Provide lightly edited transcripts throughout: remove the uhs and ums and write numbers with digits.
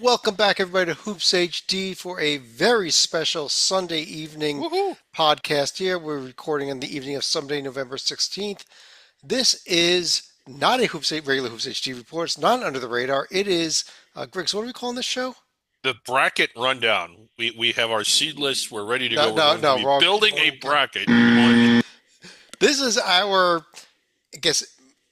Welcome back, everybody, to Hoops HD for a very special Sunday evening Woohoo! podcast here. We're recording on the evening of Sunday, November 16th. This is not a regular Hoops HD report. It's not under the radar. It is, Griggs, what are we calling this show? The bracket rundown. We have our seed list. We're ready to No, go. We're no, going to no, be wrong. building a bracket on. This is our, I guess,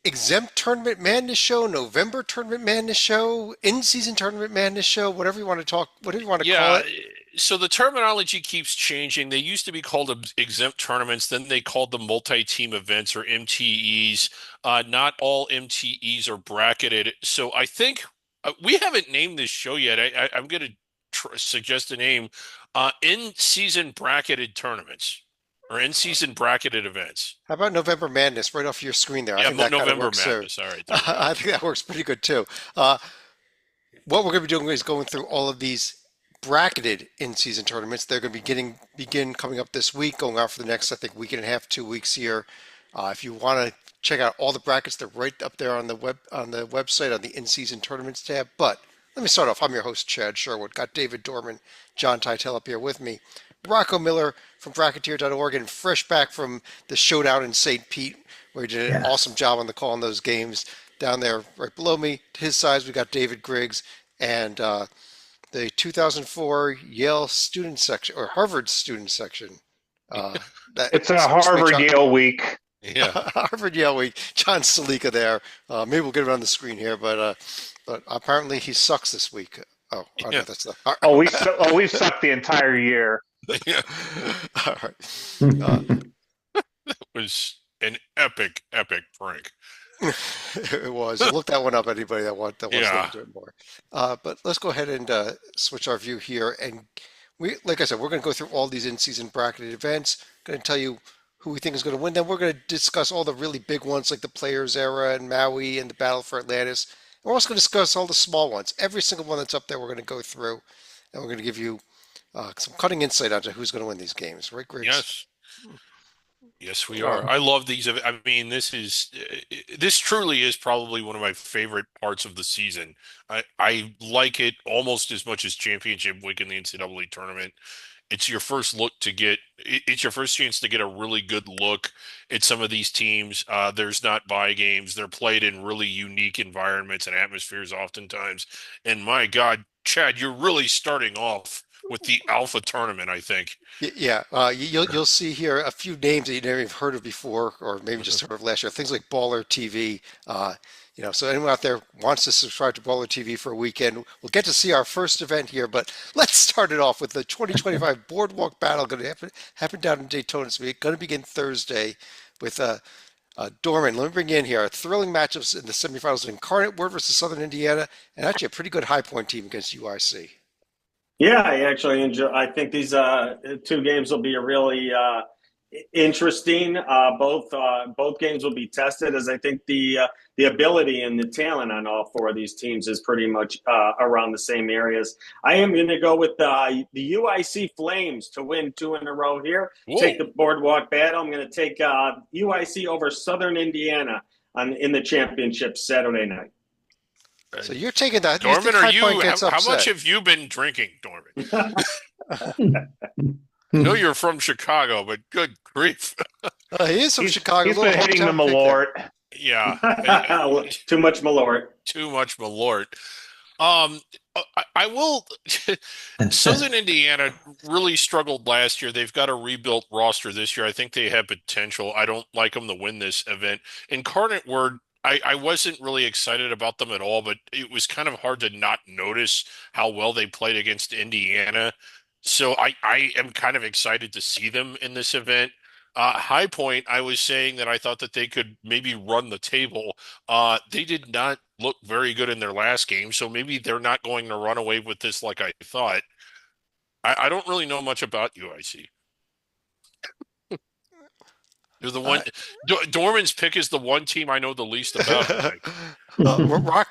exempt tournament madness show, November tournament madness show, in-season tournament madness show, whatever you want to talk, whatever you want to call Yeah, it. so the terminology keeps changing. They used to be called exempt tournaments, then they called them multi-team events or MTEs. Not all MTEs are bracketed. So I think we haven't named this show yet. I'm going to suggest a name. In-season bracketed tournaments or in-season bracketed events. How about November Madness right off your screen there? I Yeah, think that kind of November works too. Madness. All right, there we go. I think that works pretty good too. Uh, what we're going to be doing is going through all of these bracketed in-season tournaments. They're going to be begin coming up this week, going out for the next, I think, week and a half, 2 weeks here. If you want to check out all the brackets, they're right up there on the website on the in-season tournaments tab. But let me start off. I'm your host, Chad Sherwood. Got David Dorman, John Titel up here with me. Rocco Miller from Bracketeer.org and fresh back from the showdown in St. Pete, where he did an awesome job on the call in those games. Down there, right below me, to his side, we got David Griggs and the 2004 Yale student section or Harvard student section. That It's a looks like Harvard Yale week. Yeah. Harvard Yale week. John Salika there. Maybe we'll get it on the screen here, but apparently he sucks this week. Oh, no, Yeah. that's the. We've sucked the entire year. Yeah. All right. Uh, Was an epic, epic prank. it was. Look that one up. Anybody that wants to look Yeah. into it more. But let's go ahead and switch our view here. And like I said, we're going to go through all these in-season bracketed events. Going to tell you who we think is going to win. Then we're going to discuss all the really big ones like the Players Era and Maui and the Battle for Atlantis. And we're also going to discuss all the small ones. Every single one that's up there, we're going to go through, and we're going to give you some cutting insight onto who's going to win these games. Right, Griggs? Yes. Yes, we are. Uh, I love these. I mean, this truly is probably one of my favorite parts of the season. I like it almost as much as championship week in the NCAA tournament. It's your first look to get it's your first chance to get a really good look at some of these teams. There's not bye games. They're played in really unique environments and atmospheres oftentimes. And my God, Chad, you're really starting off with the Alpha tournament, I think. Yeah, you'll see here a few names that you never even heard of before, or maybe just heard of last year. Things like Baller TV. So anyone out there wants to subscribe to Baller TV for a weekend, we'll get to see our first event here. But let's start it off with the 2025 Boardwalk Battle going to happen down in Daytona. It's going to begin Thursday with Dorman. Let me bring you in here. Thrilling matchups in the semifinals of Incarnate Word versus Southern Indiana, and actually a pretty good High Point team against UIC. Yeah, I actually enjoy. I think these two games will be a really interesting. Both games will be tested, as I think the ability and the talent on all four of these teams is pretty much around the same areas. I am going to go with the UIC Flames to win two in a row here. Whoa. Take the boardwalk battle. I'm going to take UIC over Southern Indiana in the championship Saturday night. So you're taking that. You Dorman, think are High you? Point gets How upset? much have you been drinking, Dorman? I know you're from Chicago, but good grief. He is from Chicago. He's little been hitting the hometown pick there. Malort. Yeah, Too much Malort. too much Malort. Um, I will. Southern Indiana really struggled last year. They've got a rebuilt roster this year. I think they have potential. I don't like them to win this event. Incarnate Word, I wasn't really excited about them at all, but it was kind of hard to not notice how well they played against Indiana. So I am kind of excited to see them in this event. High Point, I was saying that I thought that they could maybe run the table. They did not look very good in their last game, so maybe they're not going to run away with this like I thought. I don't really know much about UIC. They're the one. Dorman's pick is the one team I know the least about, I think.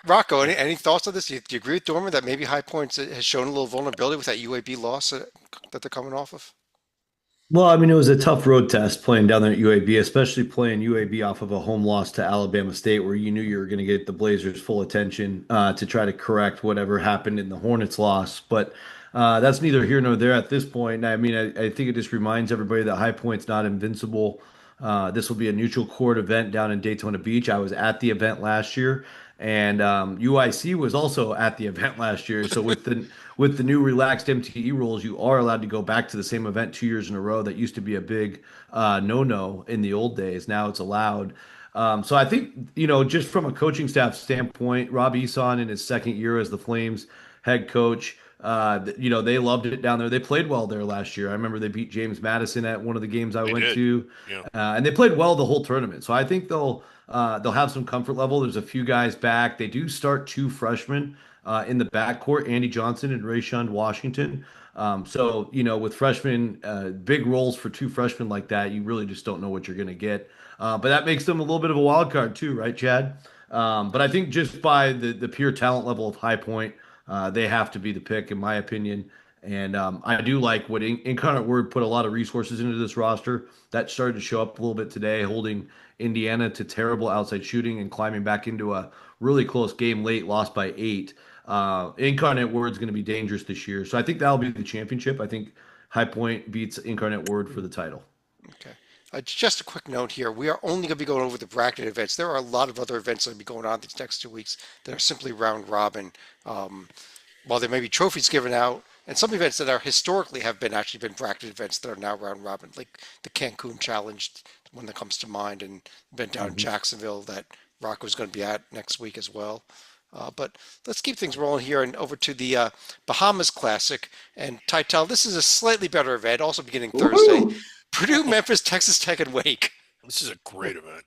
Rocco, any thoughts on this? Do you agree with Dorman that maybe High Points has shown a little vulnerability with that UAB loss that they're coming off of? Well, I mean, it was a tough road test playing down there at UAB, especially playing UAB off of a home loss to Alabama State, where you knew you were going to get the Blazers' full attention to try to correct whatever happened in the Hornets loss. But that's neither here nor there at this point. I mean, I think it just reminds everybody that High Point's not invincible. This will be a neutral court event down in Daytona Beach. I was at the event last year, and UIC was also at the event last year. So with the new relaxed MTE rules, you are allowed to go back to the same event 2 years in a row. That used to be a big no-no in the old days. Now it's allowed. So I think, just from a coaching staff standpoint, Rob Eson in his second year as the Flames head coach, they loved it down there. They played well there last year. I remember they beat James Madison at one of the games I They went did. to, Yeah. and they played well the whole tournament. So I think they'll have some comfort level. There's a few guys back. They do start two freshmen in the backcourt, Andy Johnson and Rayshund Washington. So, with freshmen, big roles for two freshmen like that, you really just don't know what you're going to get. But that makes them a little bit of a wild card too, right, Chad? But I think just by the pure talent level of High Point, they have to be the pick, in my opinion. And I do like what Incarnate Word put a lot of resources into this roster. That started to show up a little bit today, holding Indiana to terrible outside shooting and climbing back into a really close game late, lost by 8. Incarnate Word's going to be dangerous this year. So I think that'll be the championship. I think High Point beats Incarnate Word for the title. Okay. Just a quick note here. We are only going to be going over the bracket events. There are a lot of other events that will be going on these next 2 weeks that are simply round robin. Um, while there may be trophies given out, and some events that are historically have been actually been bracket events that are now round robin, like the Cancun Challenge, one that comes to mind, and event down in Mhm. Jacksonville that Rocco's going to be at next week as well. But let's keep things rolling here and over to the Bahamas Classic. And Titel, this is a slightly better event, also beginning Thursday. Woohoo! Purdue, Memphis, Texas Tech, and Wake. This is a great event.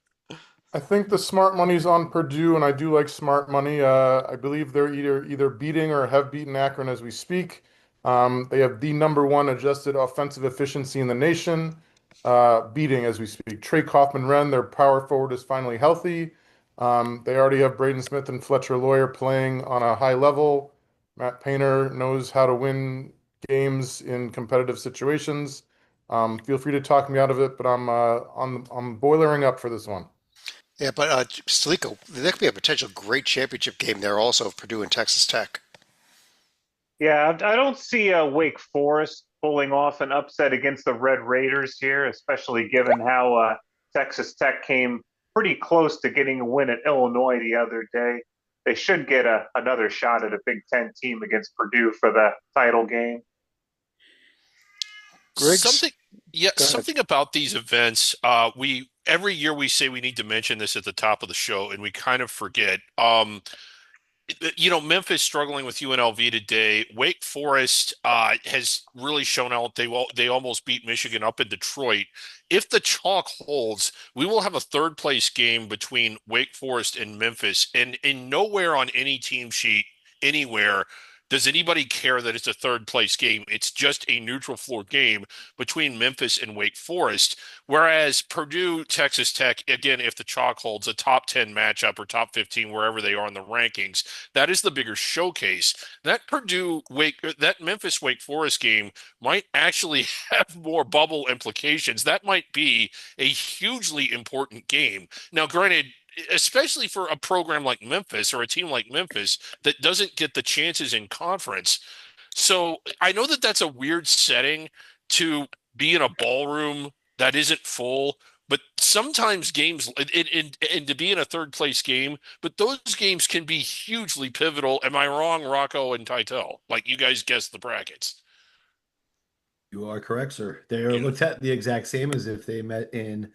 I think the smart money's on Purdue, and I do like smart money. I believe they're either beating or have beaten Akron as we speak. They have the number one adjusted offensive efficiency in the nation, beating as we speak. Trey Kaufman-Renn, their power forward, is finally healthy. They already have Braden Smith and Fletcher Lawyer playing on a high level. Matt Painter knows how to win games in competitive situations. Feel free to talk me out of it, but I'm boilering up for this one. Yeah, but Stalika, there could be a potential great championship game there also of Purdue and Texas Tech. Yeah, I don't see Wake Forest pulling off an upset against the Red Raiders here, especially given how Texas Tech came pretty close to getting a win at Illinois the other day. They should get another shot at a Big Ten team against Purdue for the title game. Griggs, Something, yeah, go ahead. something about these events. We every year we say we need to mention this at the top of the show, and we kind of forget. Memphis struggling with UNLV today. Wake Forest has really shown out. They almost beat Michigan up in Detroit. If the chalk holds, we will have a third place game between Wake Forest and Memphis, and in nowhere on any team sheet anywhere does anybody care that it's a third place game. It's just a neutral floor game between Memphis and Wake Forest. Whereas Purdue, Texas Tech, again, if the chalk holds, a top 10 matchup or top 15, wherever they are in the rankings, that is the bigger showcase. That Memphis Wake Forest game might actually have more bubble implications. That might be a hugely important game. Now, granted, especially for a program like Memphis or a team like Memphis that doesn't get the chances in conference. So I know that that's a weird setting to be in a ballroom that isn't full, but sometimes games and to be in a third place game, but those games can be hugely pivotal. Am I wrong, Rocco and Titel? Like you guys guessed the brackets. You are correct, sir. They are Yeah. looked at the exact same as if they met in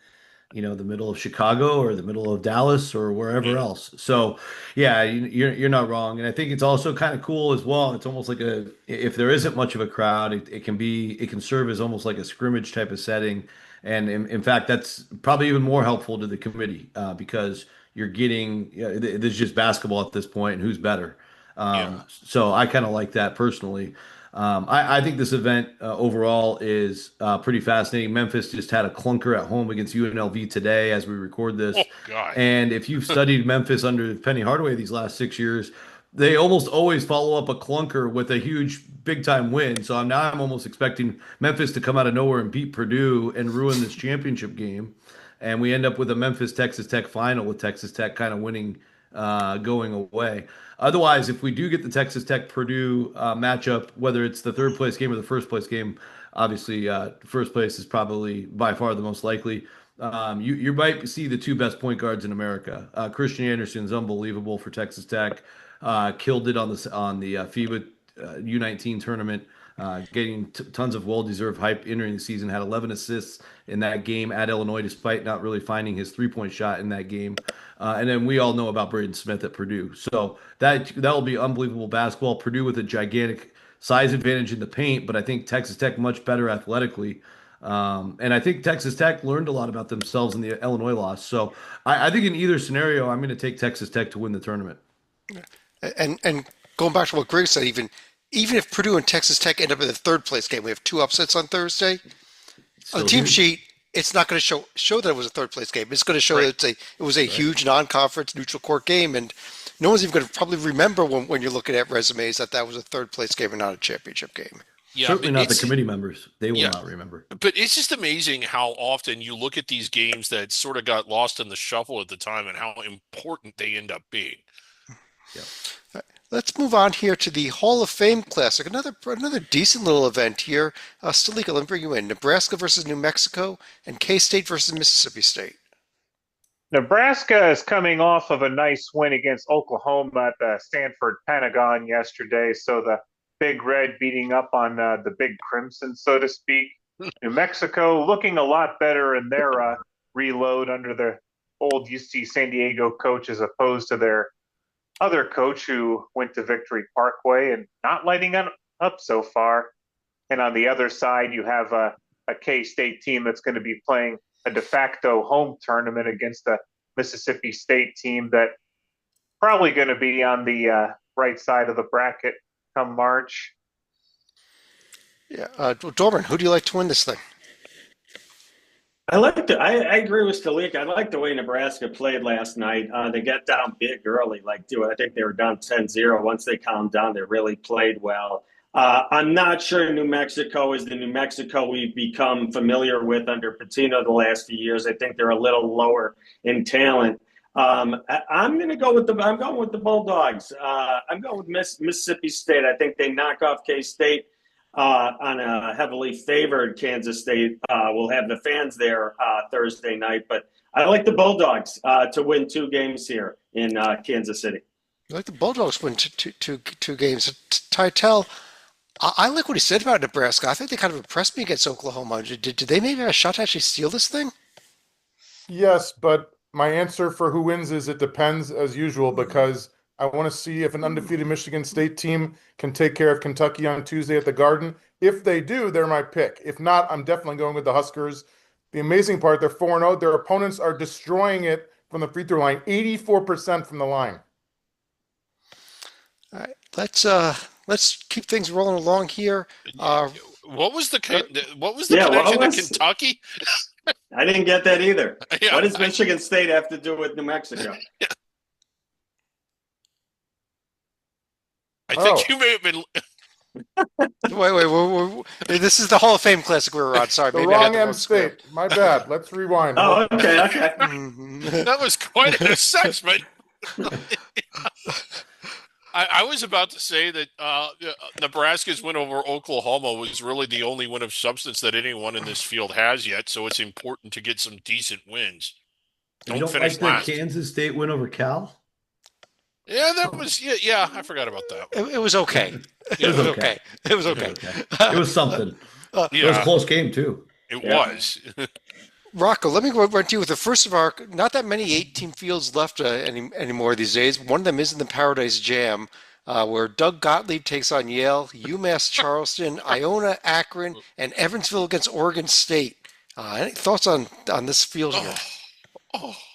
the middle of Chicago or the middle of Dallas or wherever Yeah. else. So, yeah, you're not wrong, and I think it's also kind of cool as well. It's almost like if there isn't much of a crowd, it can serve as almost like a scrimmage type of setting, and in fact, that's probably even more helpful to the committee because you're getting this is just basketball at this point, and who's better. Yeah. So I kind of like that personally. I think this event overall is pretty fascinating. Memphis just had a clunker at home against UNLV today as we record Oh this. God. And if you've studied Memphis under Penny Hardaway these last 6 years, they almost always follow up a clunker with a huge big time win. So I'm almost expecting Memphis to come out of nowhere and beat Purdue and ruin this championship game. And we end up with a Memphis Texas Tech final with Texas Tech kind of winning, going away. Otherwise, if we do get the Texas Tech Purdue matchup, whether it's the third place game or the first place game, obviously first place is probably by far the most likely. You might see the two best point guards in America. Christian Anderson's unbelievable for Texas Tech. Killed it on the FIBA U19 tournament, getting tons of well-deserved hype entering the season. Had 11 assists in that game at Illinois, despite not really finding his three-point shot in that game. And then we all know about Braden Smith at Purdue, so that will be unbelievable basketball. Purdue with a gigantic size advantage in the paint, but I think Texas Tech much better athletically. And I think Texas Tech learned a lot about themselves in the Illinois loss. So I think in either scenario, I'm going to take Texas Tech to win the tournament. And going back to what Greg said, even if Purdue and Texas Tech end up in the third place game, we have two upsets on Thursday. On the team sheet, it's not going to show that it was a third place game. It's going to show that it was a huge non-conference neutral court game, and no one's even going to probably remember when you're looking at resumes that was a third place game and not a championship game. Yeah, certainly not the committee members. They will not remember. But it's just amazing how often you look at these games that sort of got lost in the shuffle at the time and how important they end up being. Yeah. Let's move on here to the Hall of Fame Classic. Another decent little event here. Stalika, let me bring you in. Nebraska versus New Mexico and K-State versus Mississippi State. Nebraska is coming off of a nice win against Oklahoma at the Stanford Pentagon yesterday, so the Big Red beating up on the Big Crimson, so to speak. New Mexico looking a lot better in their reload under the old UC San Diego coach as opposed to their other coach who went to Victory Parkway and not lighting up so far. And on the other side, you have a K-State team that's going to be playing a de facto home tournament against a Mississippi State team that probably going to be on the right side of the bracket come March. Yeah, Dorman, who do you like to win this thing? I agree with Stalik. I like the way Nebraska played last night. They got down big early, I think they were down 10-0. Once they calmed down, they really played well. I'm not sure New Mexico is the New Mexico we've become familiar with under Patino the last few years. I think they're a little lower in talent. I'm going to go with I'm going with the Bulldogs. I'm going with Mississippi State. I think they knock off K-State. On a heavily favored Kansas State. We'll have the fans there Thursday night, but I like the Bulldogs to win 2 games here in Kansas City. You like the Bulldogs win two games. Tytel, I like what he said about Nebraska. I think they kind of impressed me against Oklahoma. Did they maybe have a shot to actually steal this thing? Yes, but my answer for who wins is it depends as usual, because I want to see if an undefeated Michigan State team can take care of Kentucky on Tuesday at the Garden. If they do, they're my pick. If not, I'm definitely going with the Huskers. The amazing part, they're 4-0. Their opponents are destroying it from the free throw line, 84% from the line. All right, let's keep things rolling along here. What was the connection to Kentucky? I didn't get that either. Yeah, what does Michigan State have to do with New Mexico? I think you may have been. Wait. This is the Hall of Fame Classic we were on. Sorry, The maybe wrong M State. My bad. Let's rewind. Oh, okay. That was quite an assessment. I was about to say that Nebraska's win over Oklahoma was really the only win of substance that anyone in this field has yet, so it's important to get some decent wins. Don't finish like the Kansas State win over Cal? Yeah, that was yeah. I forgot about that. It was okay. Yeah, it was okay. It was okay. It was something. It was a close game too. It was. Rocco, let me run to you with the first of our not that many 8-team fields left anymore these days. One of them is in the Paradise Jam, where Doug Gottlieb takes on Yale, UMass Charleston, Iona Akron, and Evansville against Oregon State. Any thoughts on this field here?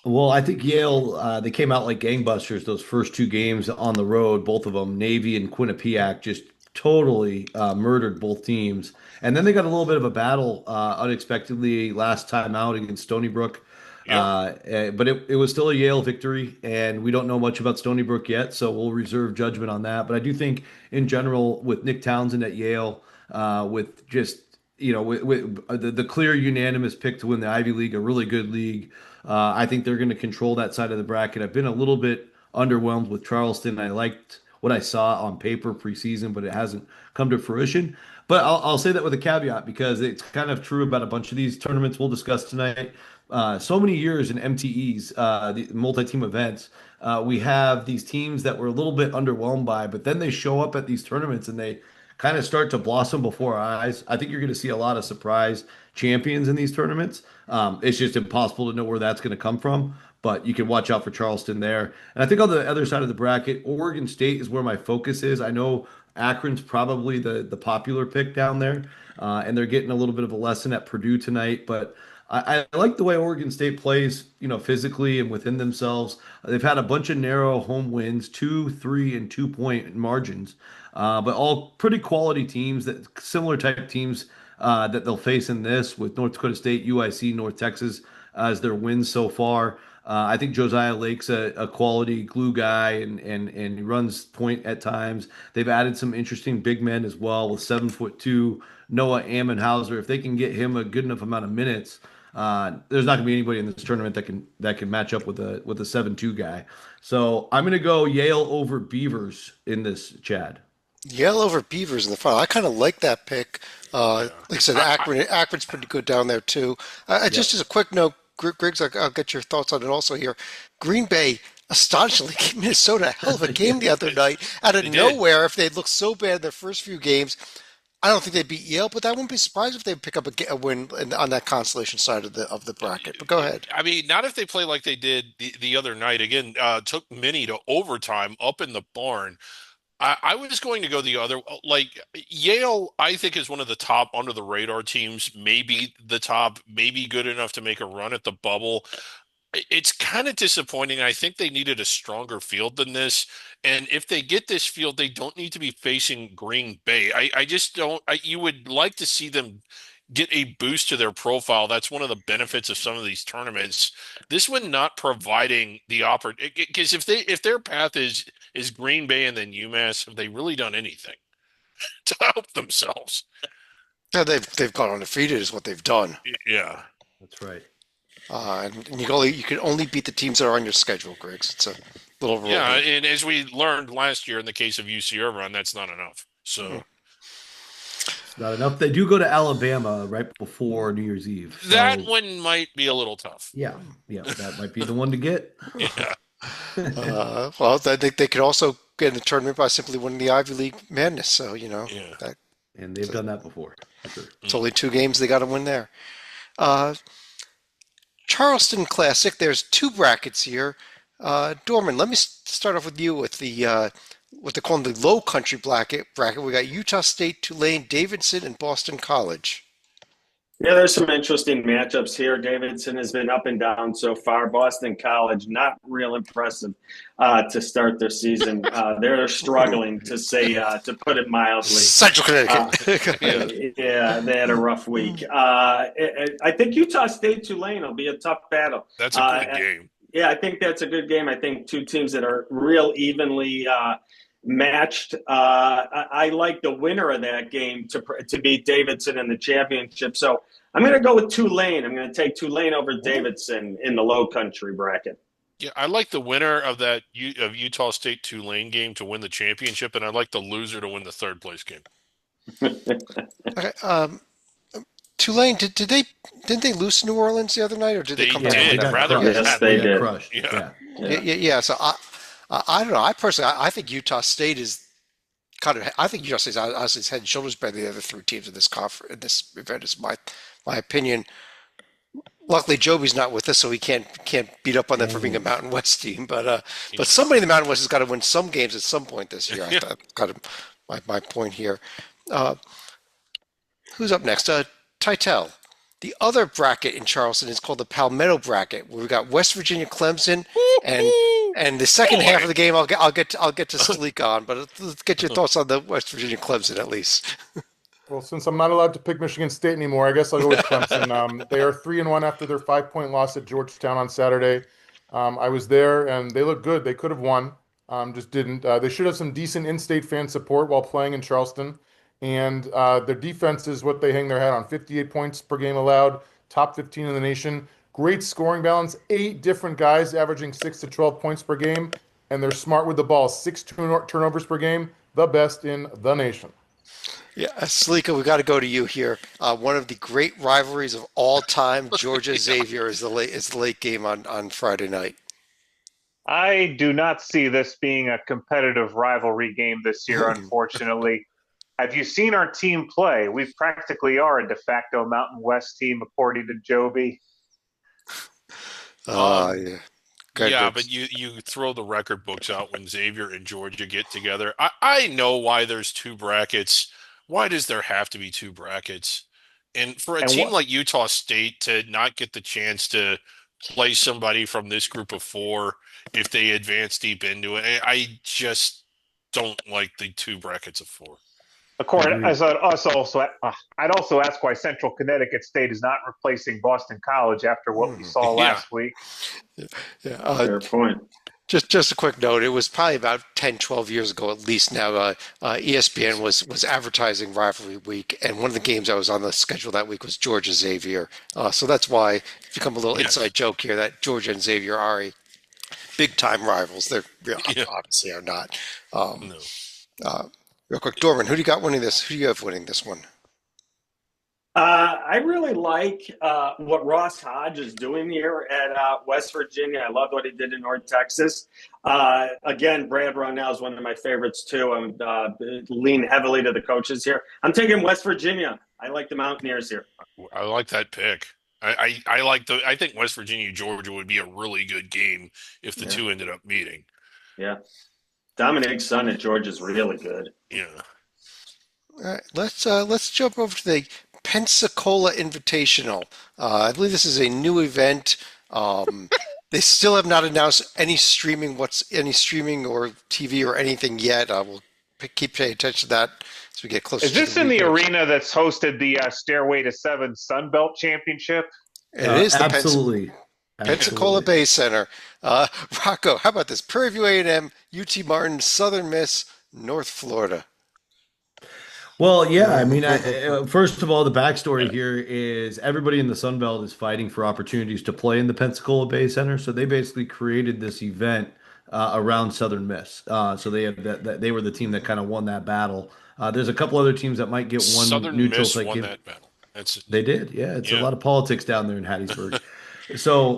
Well, I think Yale, they came out like gangbusters those first 2 games on the road, both of them. Navy and Quinnipiac just totally murdered both teams. And then they got a little bit of a battle unexpectedly last time out against Stony Brook. Yeah. But it was still a Yale victory, and we don't know much about Stony Brook yet, so we'll reserve judgment on that. But I do think, in general, with Nick Townsend at Yale, with just with the clear unanimous pick to win the Ivy League, a really good league, I think they're going to control that side of the bracket. I've been a little bit underwhelmed with Charleston. I liked what I saw on paper preseason, but it hasn't come to fruition. But I'll say that with a caveat because it's kind of true about a bunch of these tournaments we'll discuss tonight. So many years in MTEs, the multi-team events, we have these teams that we're a little bit underwhelmed by, but then they show up at these tournaments and they kind of start to blossom before our eyes. I think you're going to see a lot of surprise champions in these tournaments. It's just impossible to know where that's going to come from, but you can watch out for Charleston there. And I think on the other side of the bracket, Oregon State is where my focus is. I know Akron's probably the popular pick down there, and they're getting a little bit of a lesson at Purdue tonight, but I like the way Oregon State plays, physically and within themselves. They've had a bunch of narrow home wins, 2, 3, and 2-point margins, but all pretty quality teams that similar type teams that they'll face in this with North Dakota State, UIC, North Texas as their wins so far. I think Josiah Lake's a quality glue guy and he runs point at times. They've added some interesting big men as well with 7'2" Noah Ammenhauser. If they can get him a good enough amount of minutes, there's not going to be anybody in this tournament that can match up with a 7'2" guy. So I'm going to go Yale over Beavers in this, Chad. Yale over Beavers in the final. I kind of like that pick. Yeah. Like I said, Akron's pretty good down there too. Just as a quick note, Griggs, I'll get your thoughts on it also here. Green Bay astonishingly gave Minnesota a hell of a game the other night out of They did. nowhere. If they'd looked so bad in their first few games, I don't think they'd beat Yale, but I wouldn't be surprised if they pick up a win on that consolation side of the bracket. But go ahead. I mean, not if they play like they did the other night. Again, took Minnie to overtime up in the barn. I was going to go the other, like Yale, I think is one of the top under the radar teams, maybe the top, maybe good enough to make a run at the bubble. It's kind of disappointing. I think they needed a stronger field than this. And if they get this field, they don't need to be facing Green Bay. I just don't. You would like to see them get a boost to their profile. That's one of the benefits of some of these tournaments. This one not providing the opportunity because if their path is Green Bay and then UMass, have they really done anything to help themselves? Yeah, they've gone undefeated is what they've done. Yeah. That's right. And you can only beat the teams that are on your schedule, Griggs. It's a little rule. Yeah, and as we learned last year in the case of UC Irvine, that's not enough. So It's not enough. They do go to Alabama right before New Year's Eve. So, that one might be a little tough. yeah, that might be the one to get. Yeah. Well, I think they could also get in the tournament by simply winning the Ivy League Madness. So, Yeah. And they've done that before. For sure. it's only 2 games they got to win there. Charleston Classic, there's 2 brackets here. Dorman, let me start off with you with what they call the Low Country bracket. We got Utah State, Tulane, Davidson, and Boston College. Yeah, there's some interesting matchups here. Davidson has been up and down so far. Boston College, not real impressive to start their season. They're struggling, to put it mildly. Central Connecticut. Yeah, they had a rough week. I think Utah State Tulane will be a tough battle. That's a good game. Yeah, I think that's a good game. I think 2 teams that are real evenly matched. I like the winner of that game to beat Davidson in the championship. So I'm going to go with Tulane. I'm going to take Tulane over Davidson in the Low Country bracket. Yeah, I like the winner of that of Utah State Tulane game to win the championship, and I like the loser to win the 3rd place game. Okay, Tulane, didn't they lose to New Orleans the other night, or did they come back? Did. They got Rather crushed. Yes, they did. Crushed. Yeah. Yeah. So I don't know. I personally, I think Utah State is I think Utah State is honestly head and shoulders better than the other 3 teams in this conference. In this event is my opinion. Luckily, Joby's not with us, so he can't beat up on them for being a Mountain West team. But somebody in the Mountain West has got to win some games at some point this year. Yeah. I've got my point here. Who's up next? Titel. The other bracket in Charleston is called the Palmetto bracket, where we got West Virginia, Clemson, and the second half of the game I'll get to Sleek on. But let's get your thoughts on the West Virginia, Clemson at least. Well, since I'm not allowed to pick Michigan State anymore, I guess I'll go with Clemson. They are 3-1 after their 5-point loss at Georgetown on Saturday. I was there and they look good. They could have won, just didn't. They should have some decent in-state fan support while playing in Charleston. And their defense is what they hang their hat on. 58 points per game allowed, top 15 in the nation. Great scoring balance. 8 different guys averaging 6 to 12 points per game, and they're smart with the ball. 6 turnovers per game, the best in the nation. Yeah, Salika, we got to go to you here. One of the great rivalries of all time, Georgia Xavier, is the late game on Friday night. I do not see this being a competitive rivalry game this year, unfortunately. Have you seen our team play? We practically are a de facto Mountain West team, according to Joby. Yeah. Yeah, but you throw the record books out when Xavier and Georgia get together. I know why there's two brackets. Why does there have to be two brackets? And for a And team what like Utah State to not get the chance to play somebody from this group of four if they advance deep into it, I just don't like the two brackets of four. according Agreed. as I'd also ask why Central Connecticut State is not replacing Boston College after what we saw Yeah. last week. Yeah. Fair point. Just a quick note. It was probably about 10, 12 years ago at least now. ESPN was advertising rivalry week, and one of the games I was on the schedule that week was Georgia Xavier. So that's why it's become a little Yes. inside joke here that Georgia and Xavier are a big time rivals. They're Yeah. obviously are not. No. Real quick, Dorman, who do you got winning this? Who do you have winning this one? I really like what Ross Hodge is doing here at West Virginia. I love what he did in North Texas. Again, Brad Brownell is one of my favorites too. I'm lean heavily to the coaches here. I'm taking West Virginia. I like the Mountaineers here. I like that pick. I think West Virginia Georgia would be a really good game if the two ended up meeting. Yeah. Dominic Son at Georgia is really good. Yeah. All right, let's jump over to the Pensacola Invitational. I believe this is a new event. They still have not announced any streaming or TV or anything yet. We'll keep paying attention to that as we get closer. Is this to in the weekend. arena that's hosted the Stairway to Seven Sun Belt Championship? It is the Absolutely. Pensacola Absolutely. Bay Center. Rocco, how about this? Prairie View A&M, UT Martin, Southern Miss, North Florida. Well, yeah, I mean, first of all, the backstory here is everybody in the Sun Belt is fighting for opportunities to play in the Pensacola Bay Center. So they basically created this event around Southern Miss. So they have they were the team that kind of won that battle. There's a couple other teams that might get one Southern neutral Miss site won game. that battle. They did, yeah. It's a Yeah. lot of politics down there in Hattiesburg. So,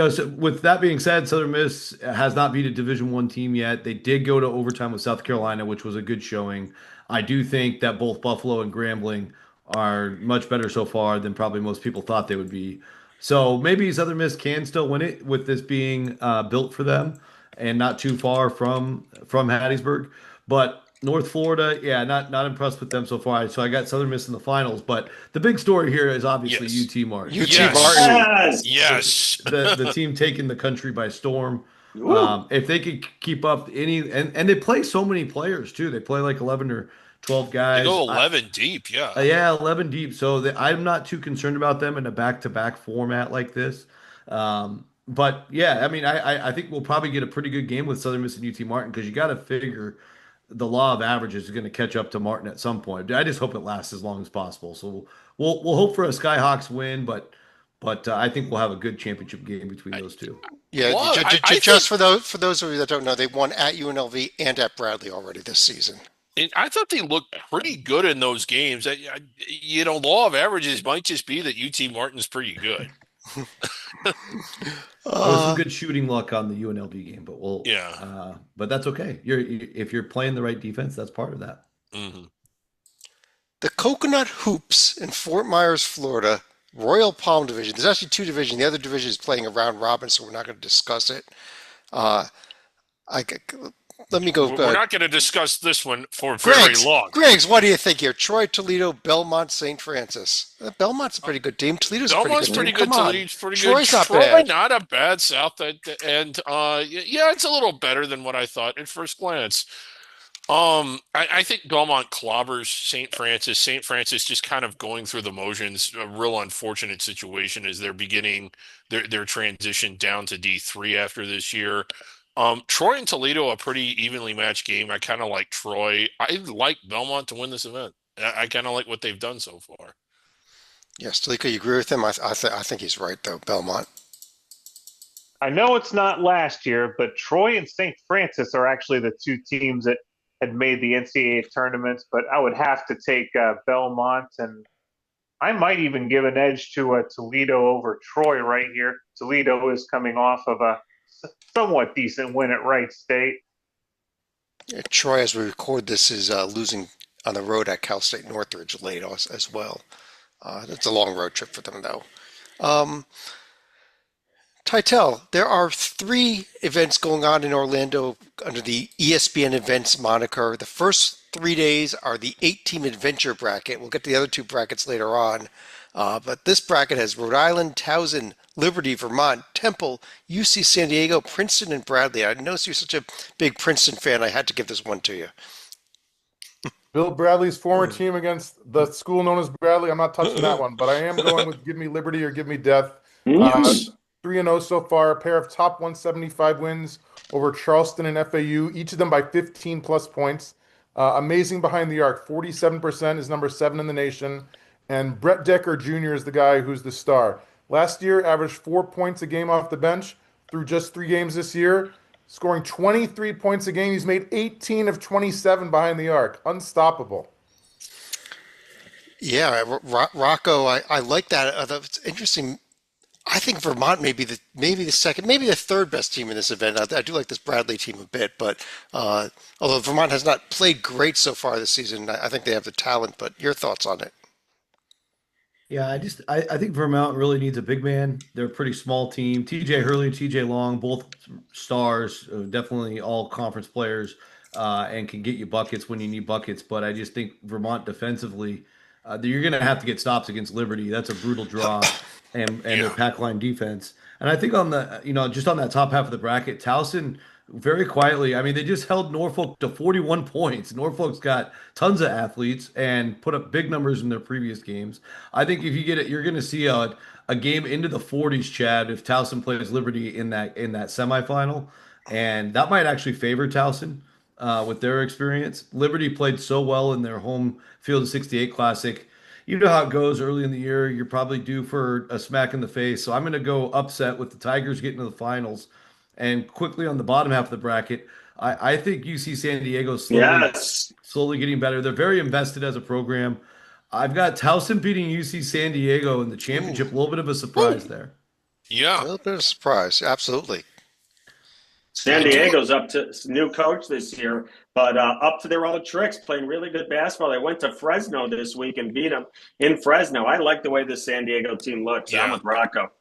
so with that being said, Southern Miss has not beat a Division One team yet. They did go to overtime with South Carolina, which was a good showing. I do think that both Buffalo and Grambling are much better so far than probably most people thought they would be. So maybe Southern Miss can still win it with this being built for them and not too far from Hattiesburg. But North Florida, yeah, not impressed with them so far. So I got Southern Miss in the finals. But the big story here is obviously Yes. UT Martin. UT Yes. Martin. Yes. The team taking the country by storm. Woo. If they could keep up and they play so many players too. They play like 11 or 12 They guys. go 11 deep, yeah. Yeah, 11 deep. So I'm not too concerned about them in a back-to-back format like this. But yeah, I mean, I think we'll probably get a pretty good game with Southern Miss and UT Martin because you got to figure the law of averages is going to catch up to Martin at some point. I just hope it lasts as long as possible. So we'll hope for a Skyhawks win, but I think we'll have a good championship game between those two. Yeah, Well, I just for those of you that don't know, they won at UNLV and at Bradley already this season. And I thought they looked pretty good in those games. Law of averages might just be that UT Martin's pretty good. There was some good shooting luck on the UNLV game, but but that's okay. If you're playing the right defense, that's part of that. Mm-hmm. The Coconut Hoops in Fort Myers, Florida, Royal Palm Division. There's actually two divisions. The other division is playing a round robin, so we're not going to discuss it. Let me go. We're not going to discuss this one for very long. Griggs, what do you think here? Troy, Toledo, Belmont, St. Francis. Belmont's a pretty good team. Toledo's Belmont's a pretty pretty good. good team. Come on. Toledo's pretty Troy's good. not Troy, bad. not a bad South. And yeah, it's a little better than what I thought at first glance. I think Belmont clobbers St. Francis. St. Francis just kind of going through the motions. A real unfortunate situation as they're beginning their transition down to D3 after this year. Troy and Toledo, a pretty evenly matched game. I kind of like Troy. I like Belmont to win this event. I kind of like what they've done so far. Yes, Talika, you agree with him? I think he's right though. Belmont. I know it's not last year, but Troy and St. Francis are actually the two teams that had made the NCAA tournaments. But I would have to take Belmont, and I might even give an edge to Toledo over Troy right here. Toledo is coming off of a somewhat decent win at Wright State. Yeah, Troy, as we record this, is losing on the road at Cal State Northridge late as well. It's a long road trip for them though. Um, Titel, there are three events going on in Orlando under the ESPN Events moniker. The first 3 days are the 8-team adventure bracket. We'll get to the other two brackets later on. But this bracket has Rhode Island, Towson, Liberty, Vermont, Temple, UC San Diego, Princeton, and Bradley. I noticed you're such a big Princeton fan. I had to give this one to you. Bill Bradley's former team against the school known as Bradley. I'm not touching that one, but I am going with Give Me Liberty or Give Me Death. Yes. 3-0 so far, a pair of top 175 wins over Charleston and FAU, each of them by 15 plus points. Amazing behind the arc, 47% is number 7 in the nation. And Brett Decker Jr. is the guy who's the star. Last year, averaged 4 points a game off the bench through just 3 games this year, scoring 23 points a game. He's made 18 of 27 behind the arc. Unstoppable. Yeah, Rocco, I like that. It's interesting. I think Vermont may be the second, maybe the third best team in this event. I do like this Bradley team a bit, but although Vermont has not played great so far this season, I think they have the talent. But your thoughts on it? Yeah, I think Vermont really needs a big man. They're a pretty small team. TJ Hurley, TJ Long, both stars, definitely all conference players, and can get you buckets when you need buckets. But I just think Vermont defensively, you're going to have to get stops against Liberty. That's a brutal draw, and their Yeah. pack line defense. And I think on the just on that top half of the bracket, Towson very quietly. I mean, they just held Norfolk to 41 points. Norfolk's got tons of athletes and put up big numbers in their previous games. I think if you get it, you're going to see a game into the 40s, Chad, if Towson plays Liberty in that semifinal, and that might actually favor Towson with their experience. Liberty played so well in their home Field of 68 Classic. You know how it goes early in the year. You're probably due for a smack in the face. So I'm going to go upset with the Tigers getting to the finals. And quickly on the bottom half of the bracket, I think UC San Diego Yes. slowly getting better. They're very invested as a program. I've got Towson beating UC San Diego in the Ooh, championship. A little bit of a surprise there. a Yeah. little bit of surprise, absolutely. San I do. Diego's up to new coach this year, but up to their old tricks, playing really good basketball. They went to Fresno this week and beat them in Fresno. I like the way the San Diego team looks. I'm Yeah. with Rocco.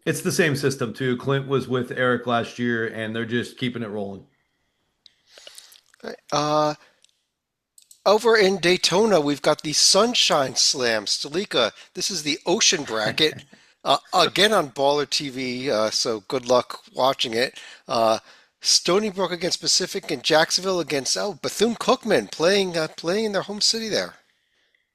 It's the same system too. Clint was with Eric last year, and they're just keeping it rolling. Uh, Over in Daytona, we've got the Sunshine Slam. Stalika, this is the ocean bracket. Again on Baller TV, so good luck watching it. Stony Brook against Pacific and Jacksonville against Bethune-Cookman playing in their home city there.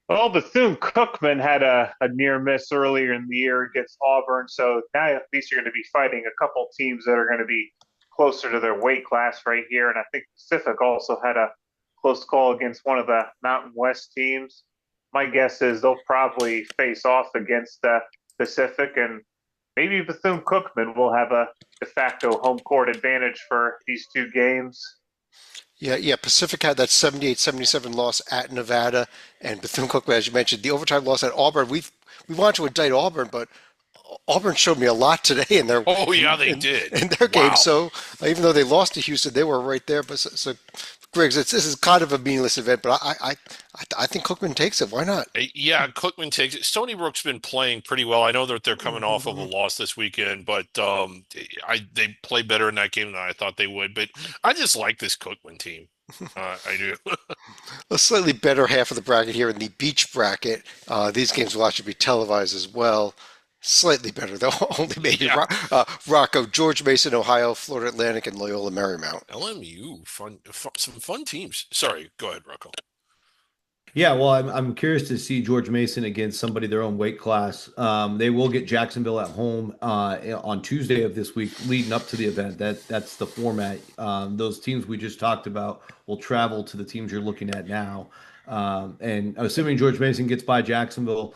Well, Bethune-Cookman had a near miss earlier in the year against Auburn, so now at least you're going to be fighting a couple teams that are going to be closer to their weight class right here. And I think Pacific also had a close call against one of the Mountain West teams. My guess is they'll probably face off against Pacific, and maybe Bethune-Cookman will have a de facto home court advantage for these two games. Yeah. Pacific had that 78-77 loss at Nevada, and Bethune-Cookman, as you mentioned, the overtime loss at Auburn. We wanted to indict Auburn, but Auburn showed me a lot today in their Oh, yeah, they in, did. in their game. Wow. So even though they lost to Houston, they were right there. But so Griggs, this is kind of a meaningless event, but I think Cookman takes it. Why not? Yeah, Cookman takes it. Stony Brook's been playing pretty well. I know that they're coming off of a loss this weekend, but they played better in that game than I thought they would. But I just like this Cookman team. I do. A slightly better half of the bracket here in the beach bracket. These games will actually be televised as well. Slightly better, though. Only maybe Yeah, Rocco, George Mason, Ohio, Florida Atlantic, and Loyola Marymount. LMU, some fun teams. Sorry, go ahead, Rocco. Yeah, well, I'm curious to see George Mason against somebody their own weight class. They will get Jacksonville at home on Tuesday of this week, leading up to the event. That's the format. Those teams we just talked about will travel to the teams you're looking at now. And assuming George Mason gets by Jacksonville,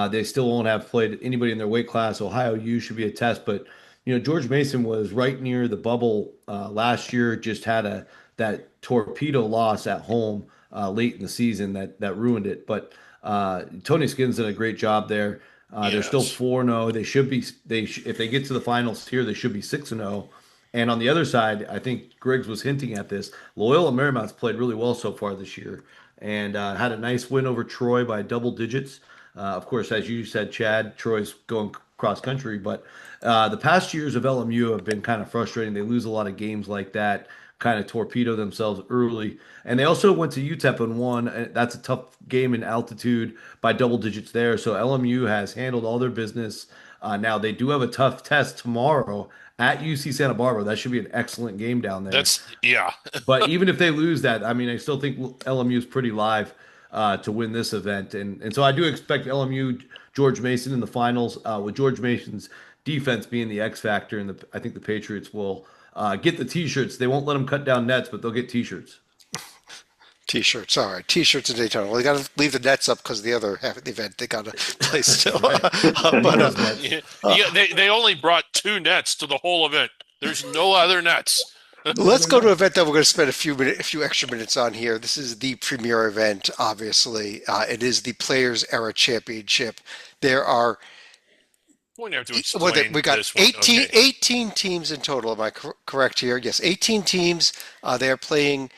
they still won't have played anybody in their weight class. Ohio U should be a test, but George Mason was right near the bubble last year. Just had a that torpedo loss at home late in the season that ruined it. But Tony Skinn's done a great job there. They're still Yes, 4-0. They should be if they get to the finals here, they should be 6-0. And on the other side, I think Griggs was hinting at this. Loyola Marymount's played really well so far this year, and had a nice win over Troy by double digits. Of course, as you said, Chad, Troy's going cross country, but the past years of LMU have been kind of frustrating. They lose a lot of games like that, kind of torpedo themselves early. And they also went to UTEP and won. That's a tough game in altitude by double digits there. So LMU has handled all their business. Now they do have a tough test tomorrow at UC Santa Barbara. That should be an excellent game down there. yeah. But even if they lose that, I mean, I still think LMU is pretty live to win this event, and so I do expect LMU George Mason in the finals with George Mason's defense being the X factor, and I think the Patriots will get the T-shirts. They won't let them cut down nets, but they'll get T-shirts. T-shirts, all right. T-shirts in Daytona. Well, they got to leave the nets up because the other half of the event they got to play still. Right. But Those nets. Yeah, they only brought two nets to the whole event. There's no other nets. let's go to an event that we're going to spend a few extra minutes on here. This is the premier event, obviously. It is the Players Era Championship. There are Going to have to well, explain we got this one. 18, Okay. 18 teams in total. Am I correct here? Yes, 18 teams. They are playing.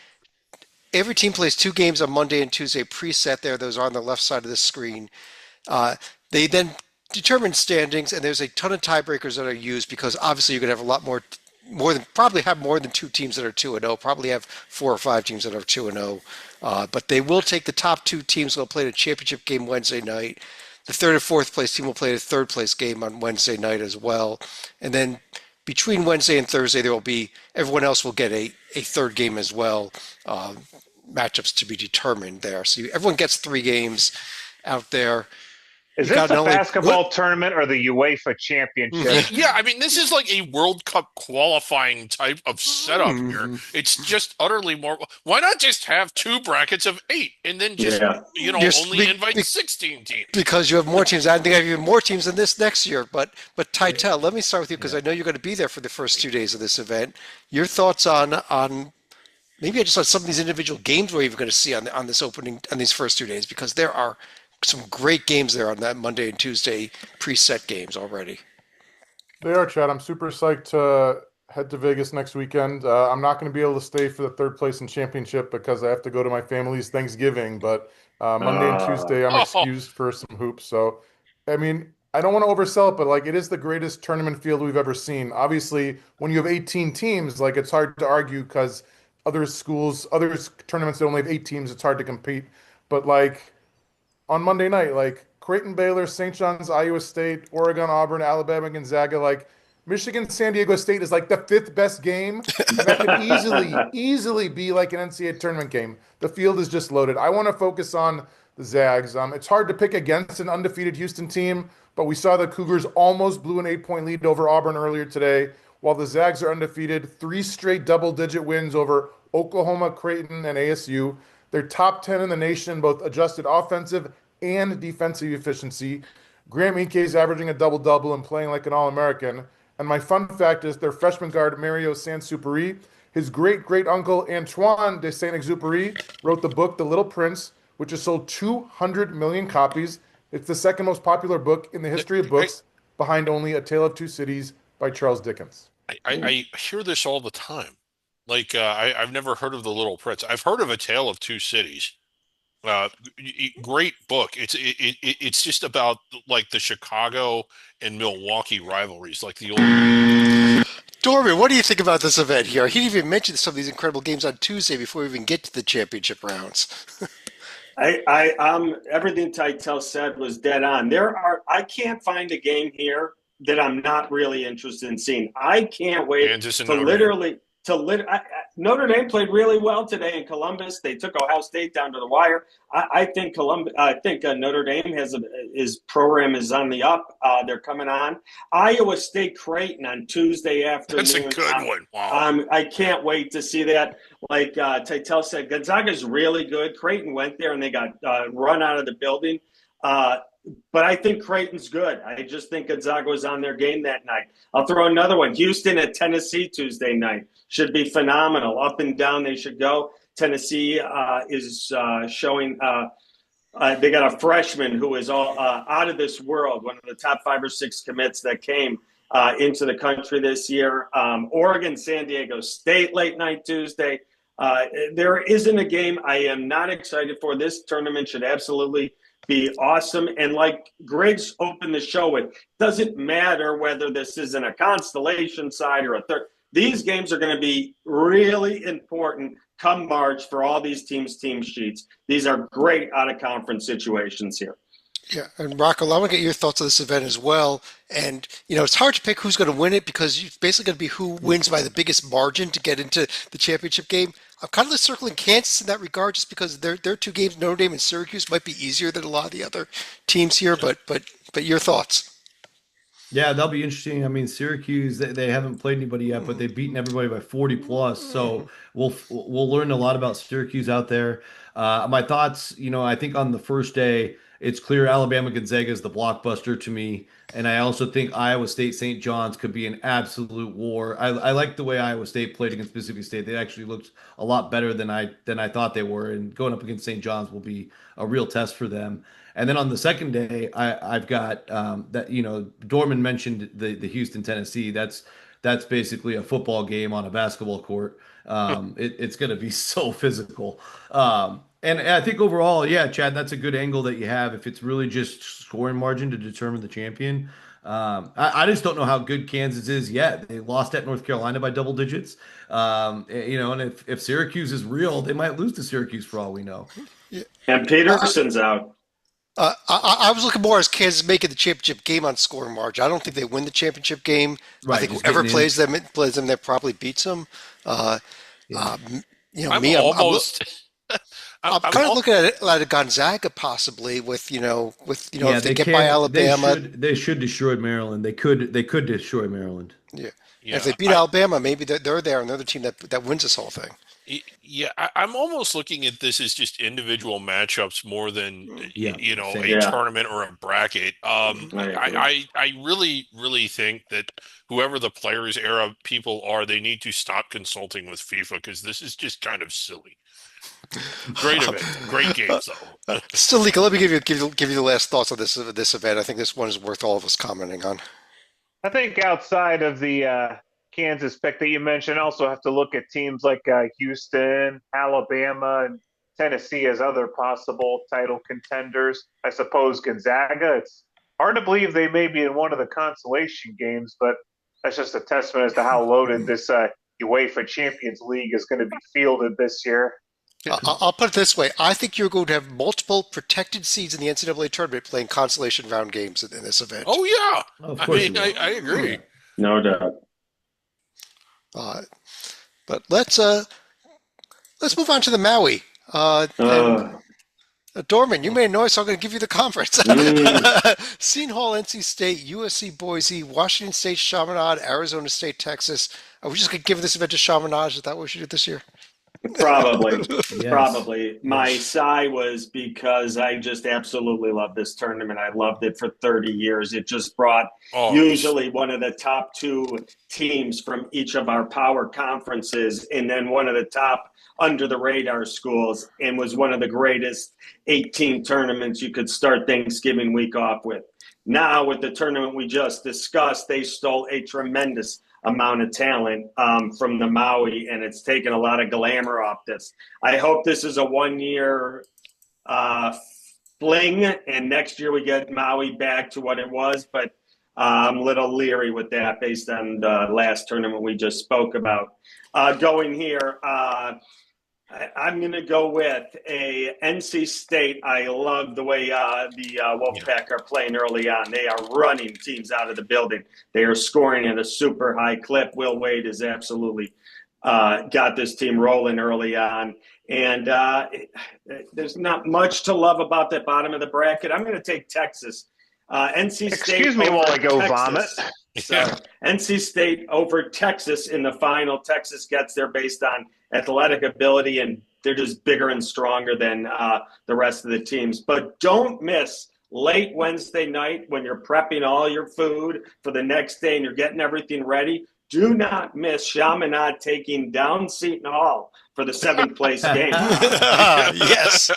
Every team plays two games on Monday and Tuesday, preset there. Those are on the left side of the screen. Uh, they then determine standings, and there's a ton of tiebreakers that are used because obviously you're going to have a lot more than probably have more than two teams that are 2-0. Probably have 4 or 5 teams that are 2-0. But they will take the top two teams. They'll play the championship game Wednesday night. The third and fourth place team will play the third place game on Wednesday night as well. And then between Wednesday and Thursday, there will be everyone else will get a third game as well. Matchups to be determined there. So everyone gets 3 games out there. Is You this got the not only basketball tournament or the UEFA Championship? Yeah, I mean, this is like a World Cup qualifying type of setup here. It's just utterly more. Why not just have 2 brackets of 8 and then just, Yeah. Yes, only invite 16 teams? because you have more teams. I think I have even more teams than this next year. But Tytel, let me start with you because I know you're going to be there for the first 2 days of this event. Your thoughts on maybe just on some of these individual games we're even going to see on this opening on these first 2 days because there are some great games there on that Monday and Tuesday preset games already. They are, Chad. I'm super psyched to head to Vegas next weekend. I'm not going to be able to stay for the third place in championship because I have to go to my family's Thanksgiving. But Monday and Tuesday, I'm Oh, excused for some hoops. So, I mean, I don't want to oversell it, but like it is the greatest tournament field we've ever seen. Obviously, when you have 18 teams, like it's hard to argue because other tournaments that only have 8 teams, it's hard to compete. But like on Monday night, like Creighton, Baylor, St. John's, Iowa State, Oregon, Auburn, Alabama, Gonzaga, like Michigan, San Diego State is like the 5th best game, and that could easily be like an NCAA tournament game. The field is just loaded. I want to focus on the Zags. It's hard to pick against an undefeated Houston team, but we saw the Cougars almost blew an 8-point lead over Auburn earlier today, while the Zags are undefeated, 3 straight double-digit wins over Oklahoma, Creighton, and ASU. They're top 10 in the nation in both adjusted offensive and defensive efficiency. Graham Ike is averaging a double-double and playing like an All-American. And my fun fact is their freshman guard, Mario Saint-Exupéry, his great-great-uncle, Antoine de Saint-Exupéry, wrote the book The Little Prince, which has sold 200 million copies. It's the second most popular book in the history of books, behind only A Tale of Two Cities by Charles Dickens. I hear this all the time. Like, I've never heard of The Little Prince. I've heard of A Tale of Two Cities. Great book. It's just about like the Chicago and Milwaukee rivalries, like the old. Dorman, what do you think about this event here? He didn't even mention some of these incredible games on Tuesday before we even get to the championship rounds. Everything Titel said was dead on. I can't find a game here that I'm not really interested in seeing. I can't wait Kansas and to Notre Dame. Notre Dame played really well today in Columbus. They took Ohio State down to the wire. I think Notre Dame his program is on the up. They're coming on. Iowa State Creighton on Tuesday afternoon. That's a good one. Wow. I can't wait to see that. Like Titel said, Gonzaga's really good. Creighton went there and they got run out of the building. But I think Creighton's good. I just think Gonzaga was on their game that night. I'll throw another one. Houston at Tennessee Tuesday night. Should be phenomenal. Up and down they should go. Tennessee is showing they got a freshman who is all out of this world, one of the top 5 or 6 commits that came into the country this year. Oregon, San Diego State, late night Tuesday. There isn't a game I am not excited for. This tournament should absolutely be awesome. And like Griggs opened the show with, doesn't matter whether this is in a constellation side or a third. These games are going to be really important come March for all these teams' team sheets. These are great out-of-conference situations here. Yeah, and Rocco, I want to get your thoughts on this event as well. And, it's hard to pick who's going to win it because it's basically going to be who wins by the biggest margin to get into the championship game. I'm kind of circling Kansas in that regard just because their 2 games, Notre Dame and Syracuse, might be easier than a lot of the other teams here. But your thoughts? Yeah, that'll be interesting. I mean, Syracuse, they haven't played anybody yet, but they've beaten everybody by 40 plus. So we'll learn a lot about Syracuse out there. My thoughts, I think on the first day, it's clear Alabama Gonzaga is the blockbuster to me. And I also think Iowa State St. John's could be an absolute war. I like the way Iowa State played against Mississippi State. They actually looked a lot better than I thought they were. And going up against St. John's will be a real test for them. And then on the second day, I've got Dorman mentioned the Houston, Tennessee. That's basically a football game on a basketball court. It's going to be so physical. And I think overall, yeah, Chad, that's a good angle that you have if it's really just scoring margin to determine the champion. I just don't know how good Kansas is yet. They lost at North Carolina by double digits. And if Syracuse is real, they might lose to Syracuse for all we know. Yeah. And Peterson's out. I was looking more as Kansas making the championship game on scoring margin. I don't think they win the championship game. Right, I think whoever plays them, that probably beats them. I'm kind of looking at it like a Gonzaga possibly with if they get by can. Alabama. They should destroy Maryland. They could destroy Maryland. Yeah. Yeah, If they beat Alabama, maybe they're there and they're the team that wins this whole thing. Yeah, I'm almost looking at this as just individual matchups more than Yeah, same. a tournament or a bracket. I really, really think that whoever the players era people are, they need to stop consulting with FIFA because this is just kind of silly. Great event, great games though. Still, Lika, let me give you the last thoughts on this event. I think this one is worth all of us commenting on. I think outside of the Kansas pick that you mentioned, also have to look at teams like Houston, Alabama, and Tennessee as other possible title contenders. I suppose Gonzaga, it's hard to believe they may be in one of the consolation games, but that's just a testament as to how loaded this UEFA Champions League is going to be fielded this year. I'll put it this way. I think you're going to have multiple protected seeds in the NCAA tournament playing consolation round games in this event. Oh yeah, Of course I agree. No doubt. But let's move on to the Maui. Dorman, you made a noise, so I'm going to give you the conference. Seton Hall, NC State, USC, Boise, Washington State, Chaminade, Arizona State, Texas. Are we just going to give this event to Chaminade? Is that what we should do this year? Probably. Yes. Probably. My sigh was because I just absolutely love this tournament. I loved it for 30 years. It just brought usually one of the top 2 teams from each of our power conferences and then one of the top under the radar schools, and was one of the greatest 18 tournaments you could start Thanksgiving week off with. Now with the tournament we just discussed, they stole a tremendous amount of talent from the Maui, and it's taken a lot of glamour off this. I hope this is a 1-year fling, and next year we get Maui back to what it was, but I'm a little leery with that based on the last tournament we just spoke about. Going here, I'm going to go with a NC State. I love the way the Yeah. Wolfpack are playing early on. They are running teams out of the building. They are scoring at a super high clip. Will Wade has absolutely got this team rolling early on. And there's not much to love about that bottom of the bracket. I'm going to take Texas. NC State. Excuse me while I go Texas. vomit. Sorry. NC State over Texas in the final. Texas gets there based on athletic ability, and they're just bigger and stronger than the rest of the teams. But don't miss late Wednesday night when you're prepping all your food for the next day and you're getting everything ready. Do not miss Chaminade taking down Seton Hall for the 7th place game. Yes,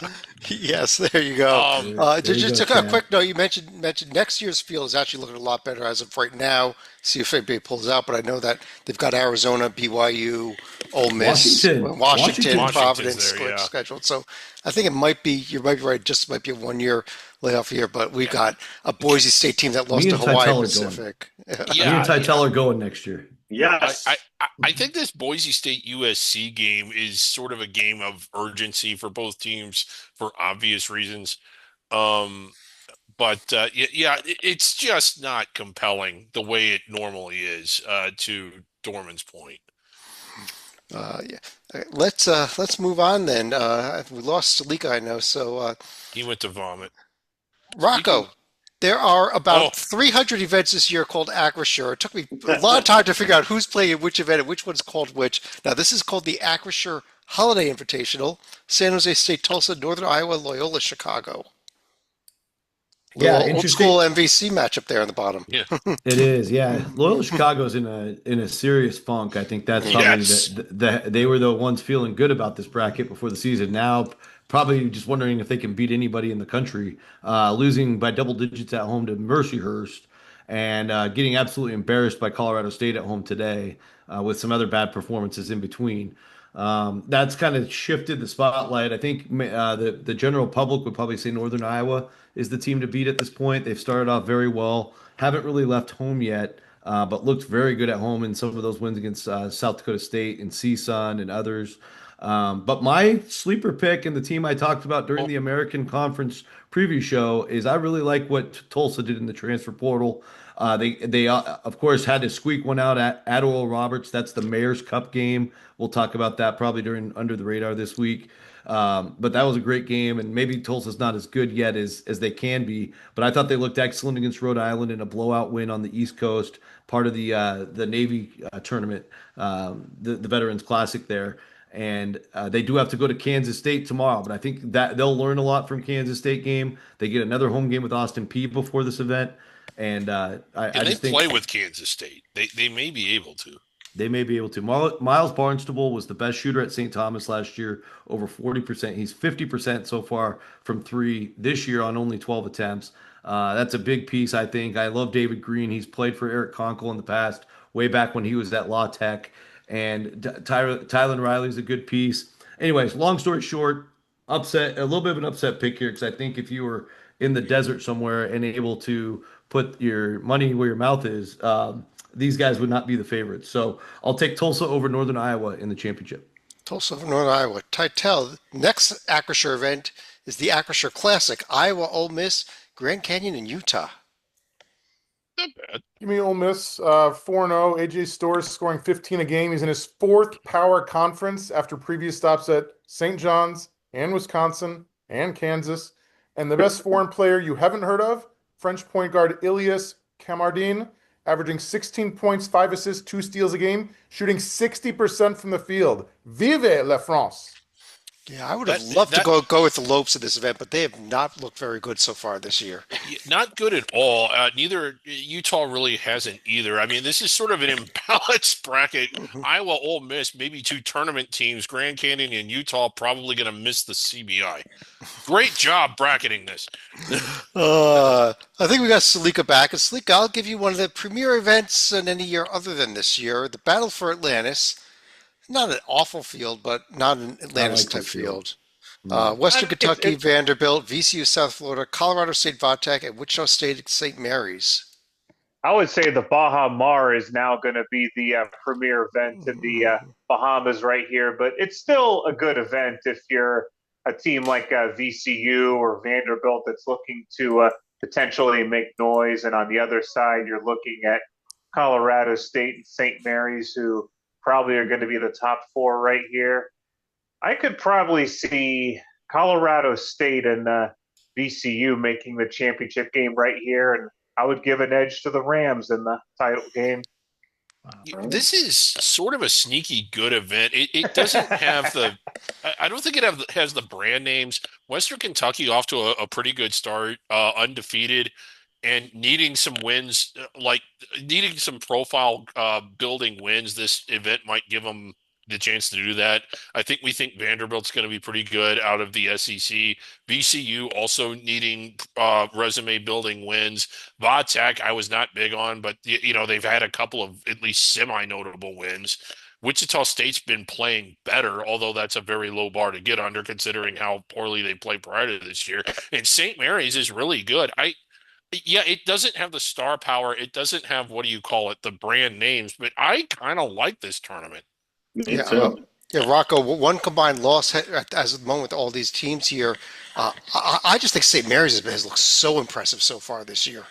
yes, there you go. Just a Chad. quick note, you mentioned next year's field is actually looking a lot better as of right now. See if anybody pulls out, but I know that they've got Arizona, BYU, Ole Miss, Washington. Providence there, yeah. scheduled. So I think you might be right. Just might be a 1 year layoff here, but we got a Boise State team that lost Me to and Hawaii Tytel are Pacific. Me and Tytel are going next year. Yes. I think this Boise State USC game is sort of a game of urgency for both teams for obvious reasons. But it's just not compelling the way it normally is, to Dorman's point. Yeah. Okay, let's move on then. We lost Salika, I know. So He went to vomit. Rocco, there are Oh. about 300 events this year called Acrisure. It took me a lot of time to figure out who's playing at which event and which one's called which. Now, this is called the Acrisure Holiday Invitational. San Jose State, Tulsa, Northern Iowa, Loyola, Chicago. Yeah, Old interesting. school MVC matchup there on the bottom. Yeah. It is, yeah. Loyola Chicago's in a serious funk. I think that's probably Yes. they were the ones feeling good about this bracket before the season. Now, probably just wondering if they can beat anybody in the country. Losing by double digits at home to Mercyhurst and getting absolutely embarrassed by Colorado State at home today, with some other bad performances in between. That's kind of shifted the spotlight. I think the general public would probably say Northern Iowa is the team to beat at this point. They've started off very well, haven't really left home yet, but looked very good at home in some of those wins against South Dakota State and CSUN and others. But my sleeper pick and the team I talked about during the American Conference preview show is I really like what Tulsa did in the transfer portal. They of course had to squeak one out at Oral Roberts. That's the Mayor's Cup game. We'll talk about that probably during Under the Radar this week. But that was a great game, and maybe Tulsa's not as good yet as they can be. But I thought they looked excellent against Rhode Island in a blowout win on the East Coast, part of the Navy tournament, the Veterans Classic there. And they do have to go to Kansas State tomorrow, but I think that they'll learn a lot from Kansas State game. They get another home game with Austin Peay before this event, and I They just think play with Kansas State. They may be able to. they may be able to. Miles Barnstable was the best shooter at St. Thomas last year, over 40%. He's 50% so far from three this year on only 12 attempts. That's a big piece, I think. I love David Green. He's played for Eric Conkle in the past, way back when he was at La Tech. And Tylen Riley's a good piece. Anyways, long story short, upset, a little bit of an upset pick here because I think if you were in the desert somewhere and able to put your money where your mouth is, these guys would not be the favorites. So I'll take Tulsa over Northern Iowa in the championship. Tulsa, Northern Iowa. Titel, next Acrisure event is the Acrisure Classic, Iowa, Ole Miss, Grand Canyon, and Utah. Not bad. Give me Ole Miss, 4-0. AJ Storrs scoring 15 a game. He's in his fourth power conference after previous stops at St. John's and Wisconsin and Kansas. And the best foreign player you haven't heard of, French point guard Ilias Camardine, averaging 16 points, 5 assists, 2 steals a game, shooting 60% from the field. Vive la France! Yeah, I would have loved to go with the Lopes in this event, but they have not looked very good so far this year. Not good at all. Neither Utah really hasn't either. I mean, this is sort of an imbalanced bracket. Iowa, Ole Miss, maybe 2 tournament teams. Grand Canyon and Utah probably going to miss the CBI. Great job bracketing this. I think we got Salika back. And Salika, I'll give you one of the premier events in any year other than this year, the Battle for Atlantis. Not an awful field, but not an Atlantis type field. Western Kentucky, Vanderbilt, VCU, South Florida, Colorado State, Vatech, and Wichita State, St. Mary's. I would say the Baha Mar is now going to be the premier event in the Bahamas right here, but it's still a good event if you're a team like VCU or Vanderbilt that's looking to potentially make noise. And on the other side, you're looking at Colorado State and St. Mary's, who probably are going to be the top four right here. I could probably see Colorado State and VCU making the championship game right here, and I would give an edge to the Rams in the title game. This is sort of a sneaky good event. It doesn't have the, I don't think has the brand names. Western Kentucky off to a pretty good start, undefeated, and needing some wins, like needing some profile building wins. This event might give them the chance to do that. We think Vanderbilt's going to be pretty good out of the SEC. VCU also needing resume building wins. Vatech, I was not big on, but they've had a couple of at least semi-notable wins. Wichita State's been playing better, although that's a very low bar to get under considering how poorly they played prior to this year. And St. Mary's is really good. Yeah, it doesn't have the star power. It doesn't have, what do you call it, the brand names, but I kind of like this tournament. Me Yeah, too. yeah, Rocco. One combined loss as of the moment with all these teams here. I just think St. Mary's has looked so impressive so far this year.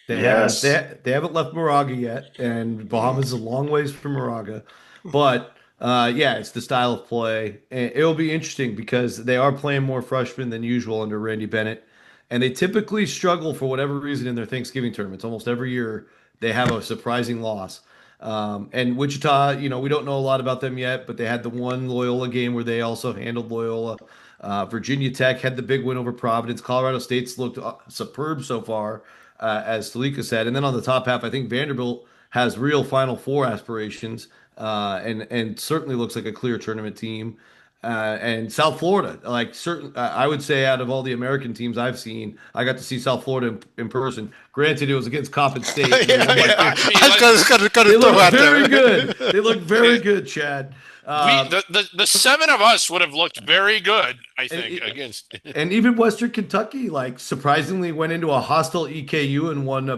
They have Yes. they haven't left Moraga yet, and Bahamas is a long ways from Moraga. But yeah, it's the style of play. And it'll be interesting because they are playing more freshmen than usual under Randy Bennett, and they typically struggle for whatever reason in their Thanksgiving tournaments. Almost every year they have a surprising loss. And Wichita, we don't know a lot about them yet, but they had the one Loyola game where they also handled Loyola. Virginia Tech had the big win over Providence. Colorado State's looked superb so far, as Talika said. And then on the top half, I think Vanderbilt has real Final Four aspirations, and certainly looks like a clear tournament team. And South Florida, like I would say out of all the American teams I've seen, I got to see South Florida in person. Granted, it was against Coppin State, and they Yeah, won by yeah. I 50. mean, I was gonna They throw looked out very there. good. They looked very good, Chad. the seven of us would have looked very good, I And, think, against. and even Western Kentucky, like surprisingly, went into a hostile EKU and won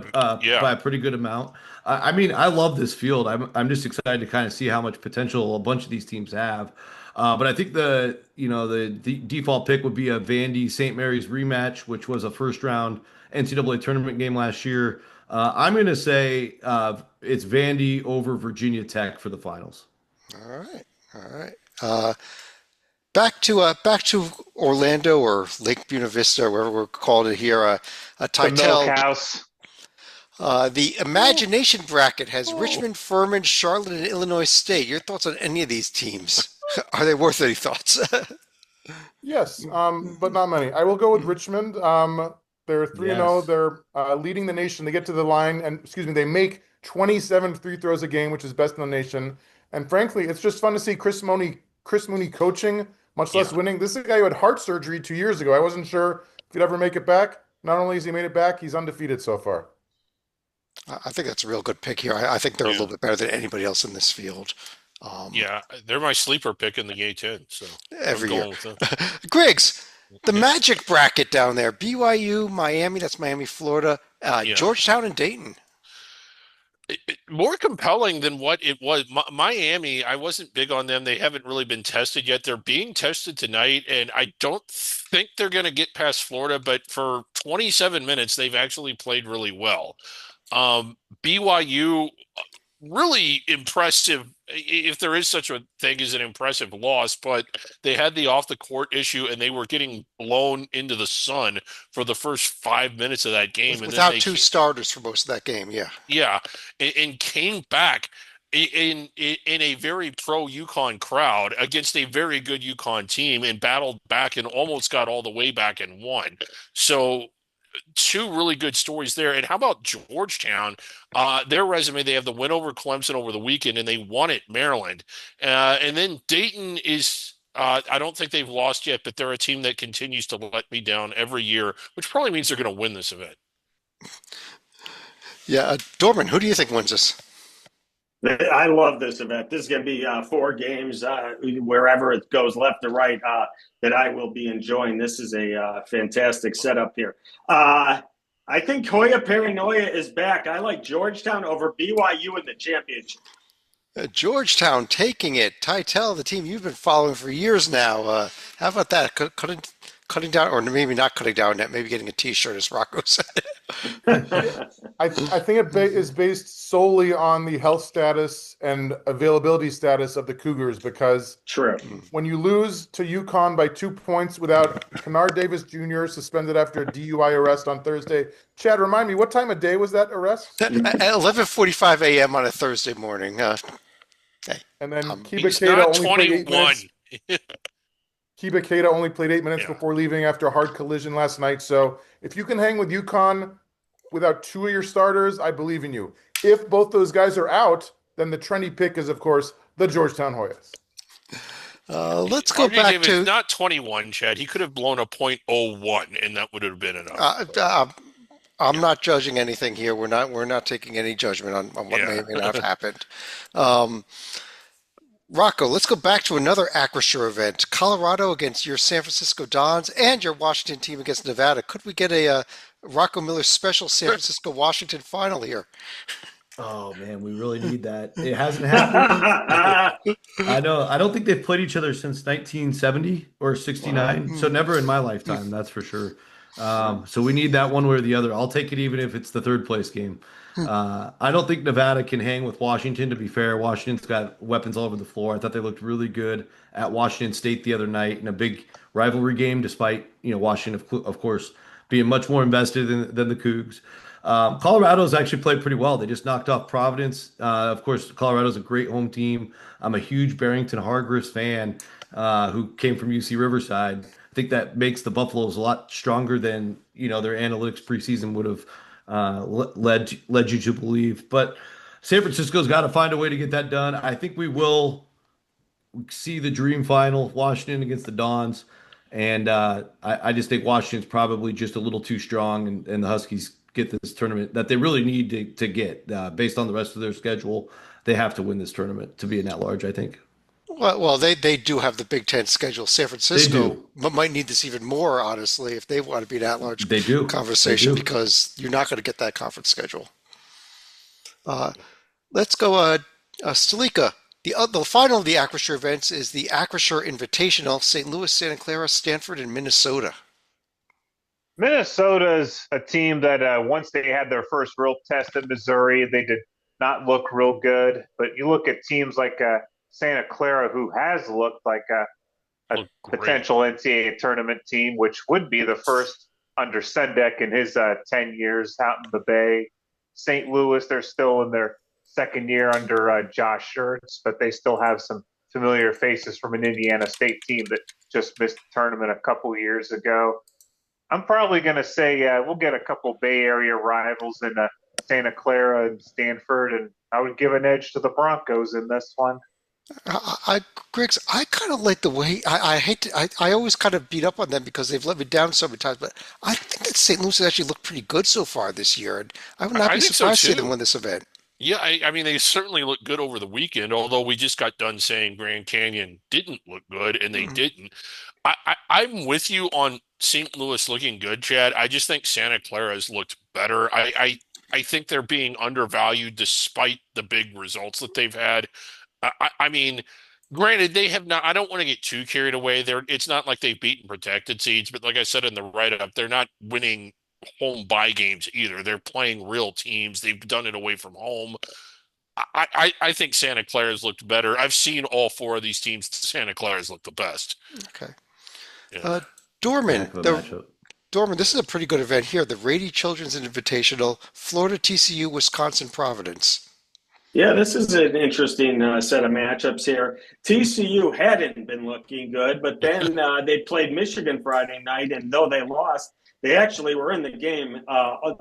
Yeah. by a pretty good amount. I mean, I love this field. I'm just excited to kind of see how much potential a bunch of these teams have. But I think the default pick would be a Vandy St. Mary's rematch, which was a first round NCAA tournament game last year. I'm going to say it's Vandy over Virginia Tech for the finals. All right, all right. Back to Orlando or Lake Buena Vista, or wherever we're calling it here. The Milk Titel. House. The Imagination bracket has Richmond, Furman, Charlotte, and Illinois State. Your thoughts on any of these teams? Are they worth any thoughts? Yes, but not many. I will go with Richmond. They're 3-0. Yes. They're leading the nation. They get to the line, and excuse me, they make 27 free throws a game, which is best in the nation. And frankly, it's just fun to see Chris Mooney coaching, much less Yeah. winning. This is a guy who had heart surgery 2 years ago. I wasn't sure if he'd ever make it back. Not only has he made it back, he's undefeated so far. I think that's a real good pick here. I think they're a Yeah. little bit better than anybody else in this field. Yeah, they're my sleeper pick in the A10, so I'm Every year. going with them. Griggs, the Magic bracket down there: BYU, Miami. That's Miami, Florida. Yeah. Georgetown and Dayton. More compelling than what it was. Miami, I wasn't big on them. They haven't really been tested yet. They're being tested tonight, and I don't think they're going to get past Florida, but for 27 minutes, they've actually played really well. BYU, really impressive, if there is such a thing as an impressive loss, but they had the off the court issue and they were getting blown into the sun for the first 5 minutes of that game. And then Without they two starters for most of that game. Yeah. yeah, and came back in a very pro UConn crowd against a very good UConn team and battled back and almost got all the way back and won. So two really good stories there. And how about Georgetown? Their resume, they have the win over Clemson over the weekend and they won at Maryland. And then Dayton is I don't think they've lost yet, but they're a team that continues to let me down every year, which probably means they're going to win this event. Yeah. Dorman, who do you think wins this? I love this event. This is going to be 4 games, wherever it goes left to right, that I will be enjoying. This is a fantastic setup here. I think Hoya Paranoia is back. I like Georgetown over BYU in the championship. Georgetown taking it. Titel, the team you've been following for years now. How about that? Cutting down, or maybe not cutting down net, maybe getting a T-shirt, as Rocco said. I think is based solely on the health status and availability status of the Cougars, because True. when you lose to UConn by 2 points without Kennard Davis Jr. suspended after a DUI arrest on Thursday. Chad, remind me, what time of day was that arrest? At 11:45 a.m. on a Thursday morning. Hey, And then He's not 21. Kiba Keita only played 8 minutes Yeah. before leaving after a hard collision last night. So if you can hang with UConn without two of your starters, I believe in you. If both those guys are out, then the trendy pick is, of course, the Georgetown Hoyas. let's go RJ back Davis, to. not 21, Chad. He could have blown a .01, and that would have been enough. I'm not judging anything here. We're not taking any judgment on what may or may not have happened. Rocco, let's go back to another Acrisure event. Colorado against your San Francisco Dons and your Washington team against Nevada. Could we get a Rocco Miller special San Francisco Washington final here? Oh man, we really need that. It hasn't happened. I know. I don't think they've played each other since 1970 or 69. Wow. So never in my lifetime, that's for sure. So we need that one way or the other. I'll take it even if it's the third place game. I don't think Nevada can hang with Washington, to be fair. Washington's got weapons all over the floor. I thought they looked really good at Washington State the other night in a big rivalry game, despite, Washington, of course, being much more invested than the Cougs. Colorado's actually played pretty well. They just knocked off Providence. Of course, Colorado's a great home team. I'm a huge Barrington Hargreaves fan who came from UC Riverside. I think that makes the Buffaloes a lot stronger than their analytics preseason would have led you to believe. But San Francisco's got to find a way to get that done. I think we will see the dream final, Washington against the Dons. And I just think Washington's probably just a little too strong, and the Huskies get this tournament that they really need to get based on the rest of their schedule. They have to win this tournament to be an at-large, I think. Well, they do have the Big Ten schedule. San Francisco might need this even more, honestly, if they want to be an at-large conversation, because you're not going to get that conference schedule. Let's go, Stalika. The final of the Acrisure events is the Acrisure Invitational, St. Louis, Santa Clara, Stanford, and Minnesota. Minnesota's a team that once they had their first real test at Missouri, they did not look real good. But you look at teams like Santa Clara, who has looked like a potential NCAA tournament team, which would be the first under Sendek in his 10 years out in the Bay. St. Louis, they're still in their second year under Josh Schertz, but they still have some familiar faces from an Indiana State team that just missed the tournament a couple years ago. I'm probably going to say we'll get a couple Bay Area rivals in Santa Clara and Stanford, and I would give an edge to the Broncos in this one. Griggs, I kind of like the way I always kind of beat up on them because they've let me down so many times, but I think that St. Louis has actually looked pretty good so far this year, and I would not be surprised to see them win this event. Yeah, I mean, they certainly looked good over the weekend, although we just got done saying Grand Canyon didn't look good, and they didn't. I'm with you on St. Louis looking good, Chad. I just think Santa Clara's looked better. I think they're being undervalued despite the big results that they've had. I mean, granted, they have not. I don't want to get too carried away. It's not like they've beaten protected seeds, but like I said in the write-up, they're not winning home bye games either. They're playing real teams. They've done it away from home. I think Santa Clara's looked better. I've seen all four of these teams. Santa Clara's looked the best. Okay. Yeah. Dorman, this is a pretty good event here. The Rady Children's Invitational, Florida, TCU, Wisconsin, Providence. Yeah, this is an interesting set of matchups here. TCU hadn't been looking good, but then they played Michigan Friday night, and though they lost, they actually were in the game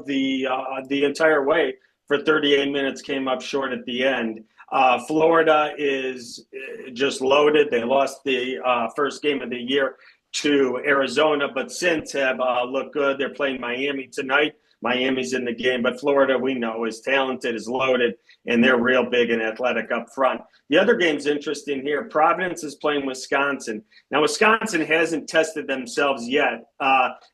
the entire way for 38 minutes, came up short at the end. Florida is just loaded. They lost the first game of the year to Arizona, but since have looked good. They're playing Miami tonight. Miami's in the game. But Florida, we know, is talented, is loaded, and they're real big and athletic up front. The other game's interesting here. Providence is playing Wisconsin. Now, Wisconsin hasn't tested themselves yet.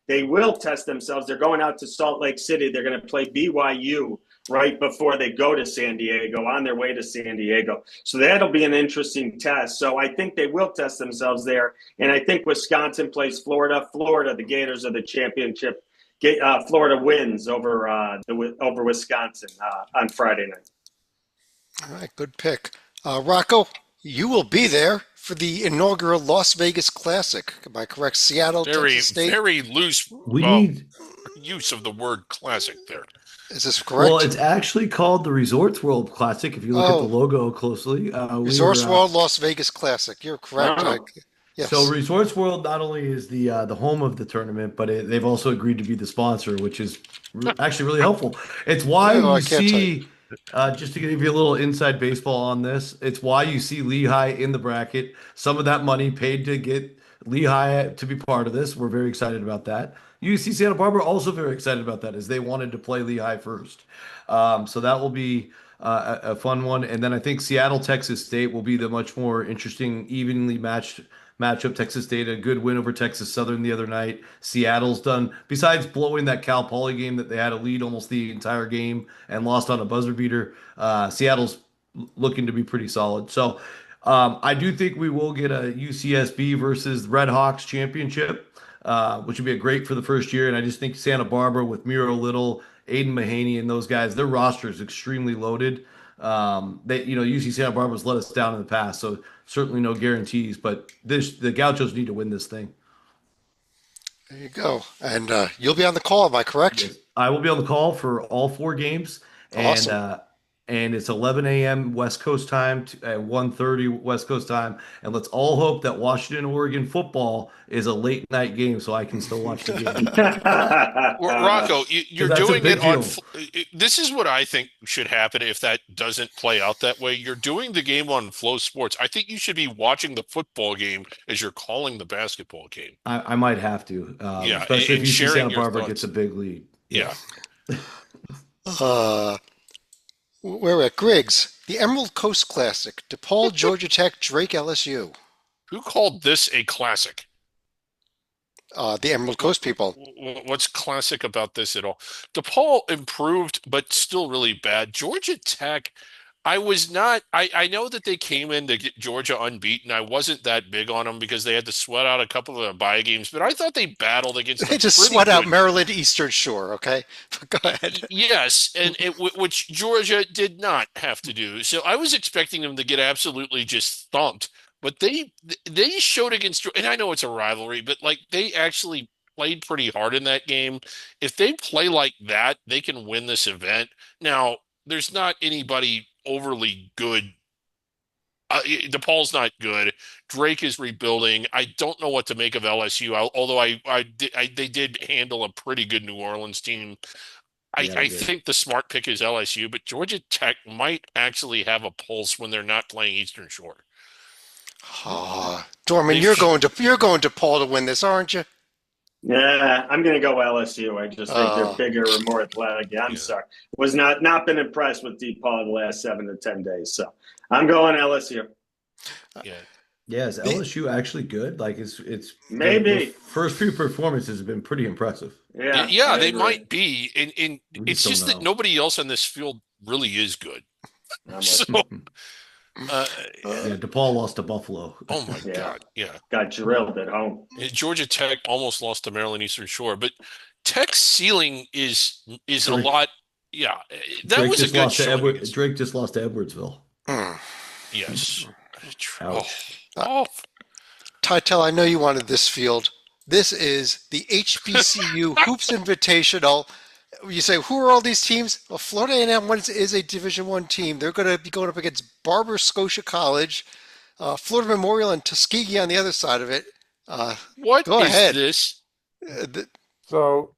They will test themselves. They're going out to Salt Lake City. They're going to play BYU right before they go to San Diego, on their way to San Diego. So that'll be an interesting test. So I think they will test themselves there. And I think Wisconsin plays Florida. Florida, the Gators are the championship. Florida wins over Wisconsin on Friday night. All right, good pick. Rocco, you will be there for the inaugural Las Vegas Classic. Am I correct? Seattle, Texas State. Very loose We need. use of the word classic there. Is this correct? Well, it's actually called the Resorts World Classic. If you look at the logo closely, Resorts World Las Vegas Classic. You're correct. Yes. So Resorts World not only is the home of the tournament, but they've also agreed to be the sponsor, which is actually really helpful. It's why you see, just to give you a little inside baseball on this, it's why you see Lehigh in the bracket. Some of that money paid to get Lehigh to be part of this. We're very excited about that. UC Santa Barbara also very excited about that, as they wanted to play Lehigh first. So that will be a fun one. And then I think Seattle, Texas State will be the much more interesting, evenly matched matchup. Texas State, a good win over Texas Southern the other night. Seattle's done, besides blowing that Cal Poly game that they had a lead almost the entire game and lost on a buzzer beater, Seattle's looking to be pretty solid. So I do think we will get a UCSB versus Red Hawks championship, which would be a great for the first year. And I just think Santa Barbara with Miro Little, Aiden Mahaney, and those guys, their roster is extremely loaded. UC Santa Barbara's let us down in the past, so certainly no guarantees. But the Gauchos need to win this thing. There you go. And you'll be on the call, am I correct? Yes. I will be on the call for all 4 games. Awesome. And it's 11 a.m. West Coast time at 1:30 West Coast time. And let's all hope that Washington, Oregon football is a late night game so I can still watch the game. Rocco, you're doing it on. This is what I think should happen if that doesn't play out that way. You're doing the game on Flow Sports. I think you should be watching the football game as you're calling the basketball game. I might have to. Especially if UC Santa Barbara gets a big lead. Yeah. We're at Griggs, the Emerald Coast Classic, DePaul, Georgia Tech, Drake, LSU. Who called this a classic? The Emerald Coast people. What's classic about this at all? DePaul improved, but still really bad. Georgia Tech, I know that they came in to get Georgia unbeaten. I wasn't that big on them because they had to sweat out a couple of the bye games, but I thought they battled against. They just sweat out Maryland Eastern Shore, okay? Go ahead. Yes, and which Georgia did not have to do. So I was expecting them to get absolutely just thumped, but they showed against, and I know it's a rivalry, but like they actually played pretty hard in that game. If they play like that, they can win this event. Now, there's not anybody overly good. DePaul's not good. Drake is rebuilding. I don't know what to make of LSU. Although they did handle a pretty good New Orleans team. I think the smart pick is LSU, but Georgia Tech might actually have a pulse when they're not playing Eastern Shore. Dorman, you're going to Paul to win this, aren't you? Yeah, I'm going to go LSU. I just think they're bigger and more athletic. Yeah, I'm sorry. Was not been impressed with DePaul the last 7 to 10 days. So I'm going LSU. Yeah. Yeah, is LSU actually good? Like it's maybe the first few performances have been pretty impressive. Yeah, they might be. And it's just that nobody else on this field really is good. DePaul lost to Buffalo. Oh my God! Yeah, got drilled at home. Georgia Tech almost lost to Maryland Eastern Shore, but Tech's ceiling is Drake, a lot. Yeah, that Drake was a good showing. Drake just lost to Edwardsville. Yes. Tytel, I know you wanted this field. This is the HBCU Hoops Invitational. You say, who are all these teams? Well, Florida A&M is a Division I team. They're going to be going up against Barber Scotia College, Florida Memorial, and Tuskegee on the other side of it. Go ahead. This? So,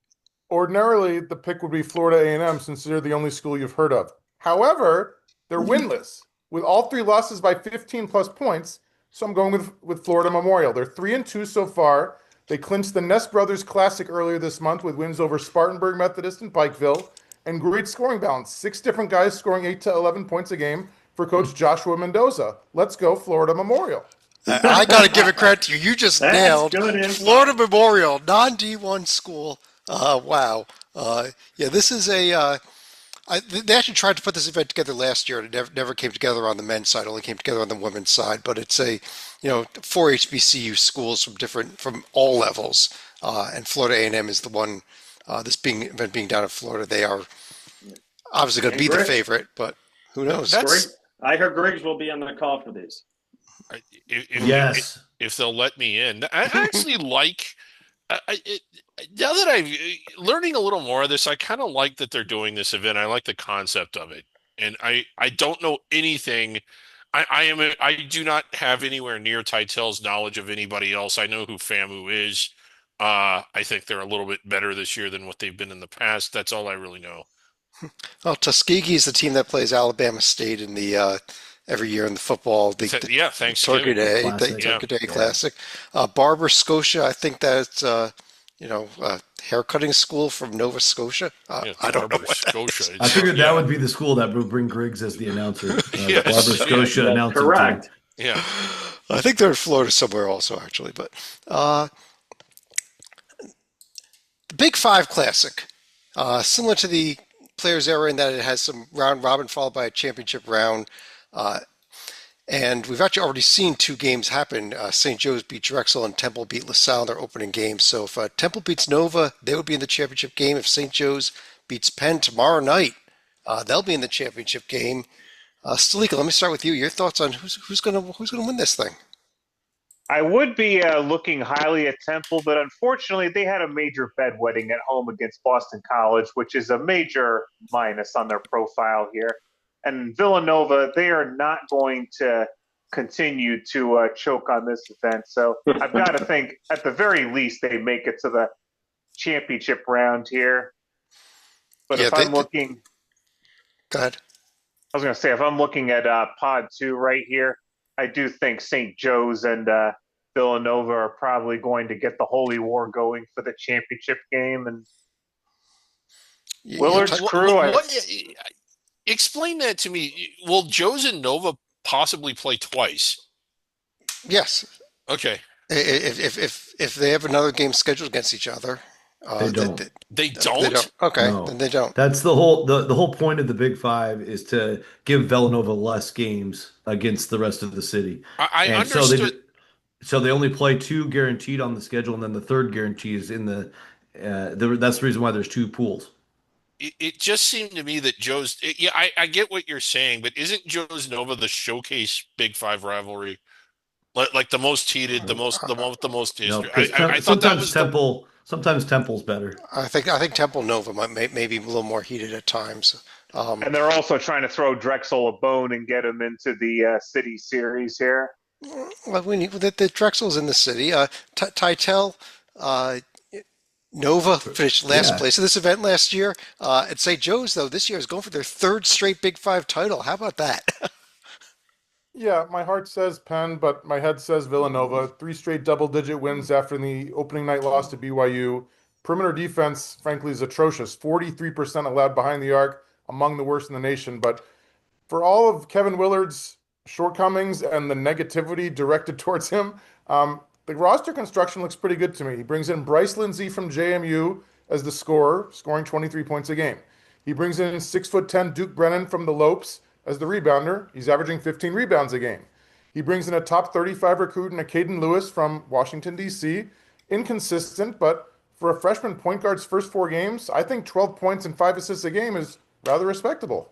ordinarily, the pick would be Florida A&M since they're the only school you've heard of. However, they're winless with all 3 losses by 15 plus points. So I'm going with Florida Memorial. They're 3-2 so far. They clinched the Ness Brothers Classic earlier this month with wins over Spartanburg Methodist and Pikeville, and great scoring balance. 6 different guys scoring 8 to 11 points a game for Coach Joshua Mendoza. Let's go, Florida Memorial. I got to give it credit to you. You just That's nailed good info. Florida Memorial, non-D1 school. Wow. Yeah, this is they actually tried to put this event together last year, and it never came together on the men's side. Only came together on the women's side. But it's four HBCU schools from all levels, and Florida A&M is the one. This event being down in Florida, they are obviously going to be the favorite, but who knows? I heard Griggs will be on the call for these. Yes. If they'll let me in. I actually like. Now that I'm learning a little more of this, I kind of like that they're doing this event. I like the concept of it, and I don't know anything. I do not have anywhere near Titel's knowledge of anybody else. I know who FAMU is. I think they're a little bit better this year than what they've been in the past. That's all I really know. Well, Tuskegee is the team that plays Alabama State in the every year in the football. Thanksgiving. Turkey Day Classic. Barber Scotia, I think that's haircutting school from Nova Scotia. I don't know what Scotia. I figured that would be the school that would bring Griggs as the announcer. Yes. Barber Scotia announcing Correct. team. Yeah. I think they're in Florida somewhere also, actually. But the Big Five Classic, similar to the Players Era in that it has some round robin followed by a championship round. And we've actually already seen 2 games happen. St. Joe's beat Drexel and Temple beat LaSalle in their opening game. So if Temple beats Nova, they would be in the championship game. If St. Joe's beats Penn tomorrow night, they'll be in the championship game. Stalika, let me start with you. Your thoughts on who's gonna win this thing? I would be looking highly at Temple, but unfortunately, they had a major bedwetting at home against Boston College, which is a major minus on their profile here. And Villanova, they are not going to continue to choke on this event. So I've got to think, at the very least, they make it to the championship round here. But Yeah, if I'm looking, Go ahead. I was going to say, if I'm looking at Pod 2 right here, I do think St. Joe's and Villanova are probably going to get the Holy War going for the championship game. And Willard's crew, Explain that to me. Will Joe's and Nova possibly play twice? Yes. Okay. If they have another game scheduled against each other, They don't. They They don't? don't. Okay, No. then they don't. That's the whole point of the Big Five is to give Villanova less games against the rest of the city. I And understood. so they only play 2 guaranteed on the schedule, and then the third guarantee is in that's the reason why there's 2 pools. It just seemed to me that I get what you're saying, but isn't Joe's Nova the showcase Big Five rivalry? Like the most heated, the one with the most No, history. because I thought that was sometimes Temple's better. I think Temple Nova may be a little more heated at times. and they're also trying to throw Drexel a bone and get him into the City Series here. Well, we need the Drexel's in the city. Titel, Nova finished last place in this event last year. At St. Joe's, though, this year is going for their 3rd straight Big Five title. How about that? Yeah, my heart says Penn, but my head says Villanova. 3 straight double-digit wins after the opening night loss to BYU. Perimeter defense, frankly, is atrocious. 43% allowed behind the arc, among the worst in the nation. But for all of Kevin Willard's shortcomings and the negativity directed towards him, the roster construction looks pretty good to me. He brings in Bryce Lindsey from JMU as the scorer, scoring 23 points a game. He brings in 6'10" Duke Brennan from the Lopes as the rebounder. He's averaging 15 rebounds a game. He brings in a top 35 recruit in Caden Lewis from Washington, D.C. Inconsistent, but for a freshman point guard's first 4 games, I think 12 points and 5 assists a game is rather respectable.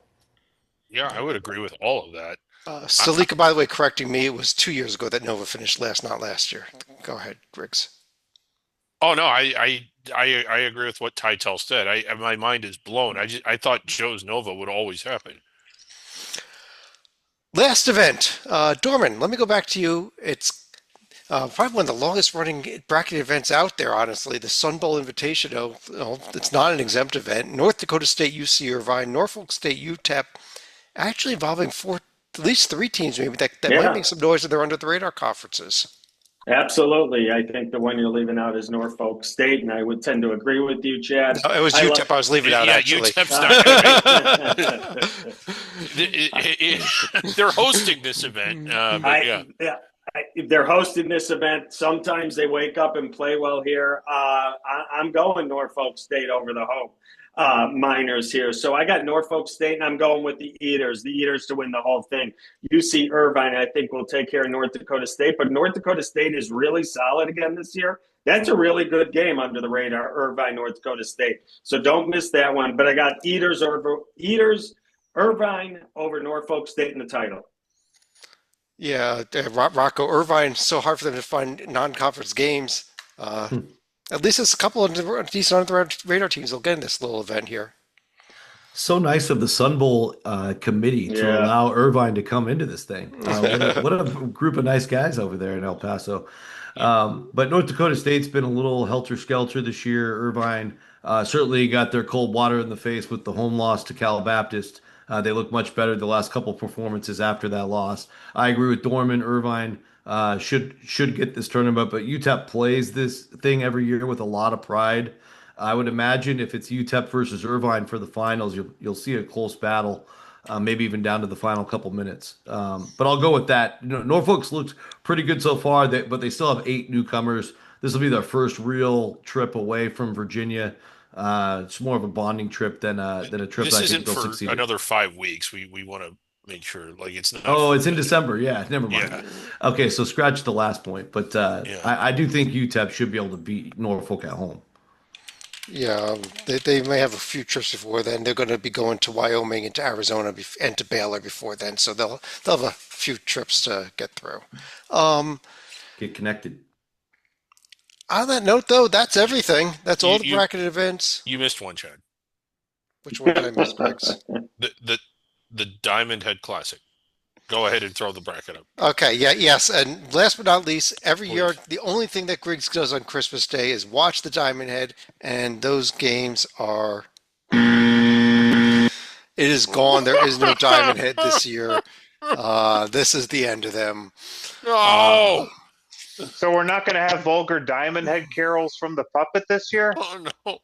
Yeah, I would agree with all of that. Stalika, by the way, correcting me, it was 2 years ago that Nova finished last, not last year. Go ahead, Griggs. Oh no, I agree with what Titel said. My mind is blown. I thought Joe's Nova would always happen. Last event, Dorman. Let me go back to you. It's probably one of the longest running bracket events out there, honestly. The Sun Bowl Invitational. It's not an exempt event. North Dakota State, UC Irvine, Norfolk State, UTEP, actually involving at least 3 teams maybe that might make some noise in their under the radar conferences. Absolutely. I think the one you're leaving out is Norfolk State, and I would tend to agree with you, Chad. No, it was I like. UTEP I was leaving out, Yeah, actually. UTEP's not going to be. They're hosting this event, but yeah. They're hosting this event. Sometimes they wake up and play well here. I'm going Norfolk State over the Hope Miners here. So I got Norfolk State, and I'm going with the Eaters to win the whole thing. UC Irvine, I think, will take care of North Dakota State, but North Dakota State is really solid again this year. That's a really good game under the radar, Irvine, North Dakota State. So don't miss that one. But I got Irvine over Norfolk State in the title. Yeah, Rocco Irvine, so hard for them to find non-conference games. At least it's a couple of decent on-the-radar teams will get in this little event here. So nice of the Sun Bowl committee to allow Irvine to come into this thing. What a group of nice guys over there in El Paso. But North Dakota State's been a little helter-skelter this year. Irvine certainly got their cold water in the face with the home loss to Cal Baptist. They look much better the last couple performances after that loss. I agree with Dorman. Irvine should get this tournament, but UTEP plays this thing every year with a lot of pride. I would imagine if it's UTEP versus Irvine for the finals, you'll see a close battle, maybe even down to the final couple minutes. But I'll go with that. You know, Norfolk's looked pretty good so far, but they still have 8 newcomers. This will be their first real trip away from Virginia. It's more of a bonding trip than a trip This that I isn't think they'll for succeed in. another 5 weeks. We want to make sure, like, it's not. Oh, it's in December. Yeah, never mind. Yeah, Okay, so scratch the last point. But yeah. I do think UTEP should be able to beat Norfolk at home. Yeah, they may have a few trips before then. They're going to be going to Wyoming and to Arizona and to Baylor before then, so they'll have a few trips to get through. Get connected. On that note, though, that's everything. That's all the You bracketed events. you missed one, Chad. Which one did I miss, Griggs? The Diamond Head Classic. Go ahead and throw the bracket up. Okay, yeah, yes, and last but not least, every Please. year the only thing that Griggs does on Christmas Day is watch the Diamond Head, and those games are. It is gone. There is no Diamond Head this year. This is the end of them. No. So we're not going to have vulgar diamond head carols from the puppet this year? Oh no.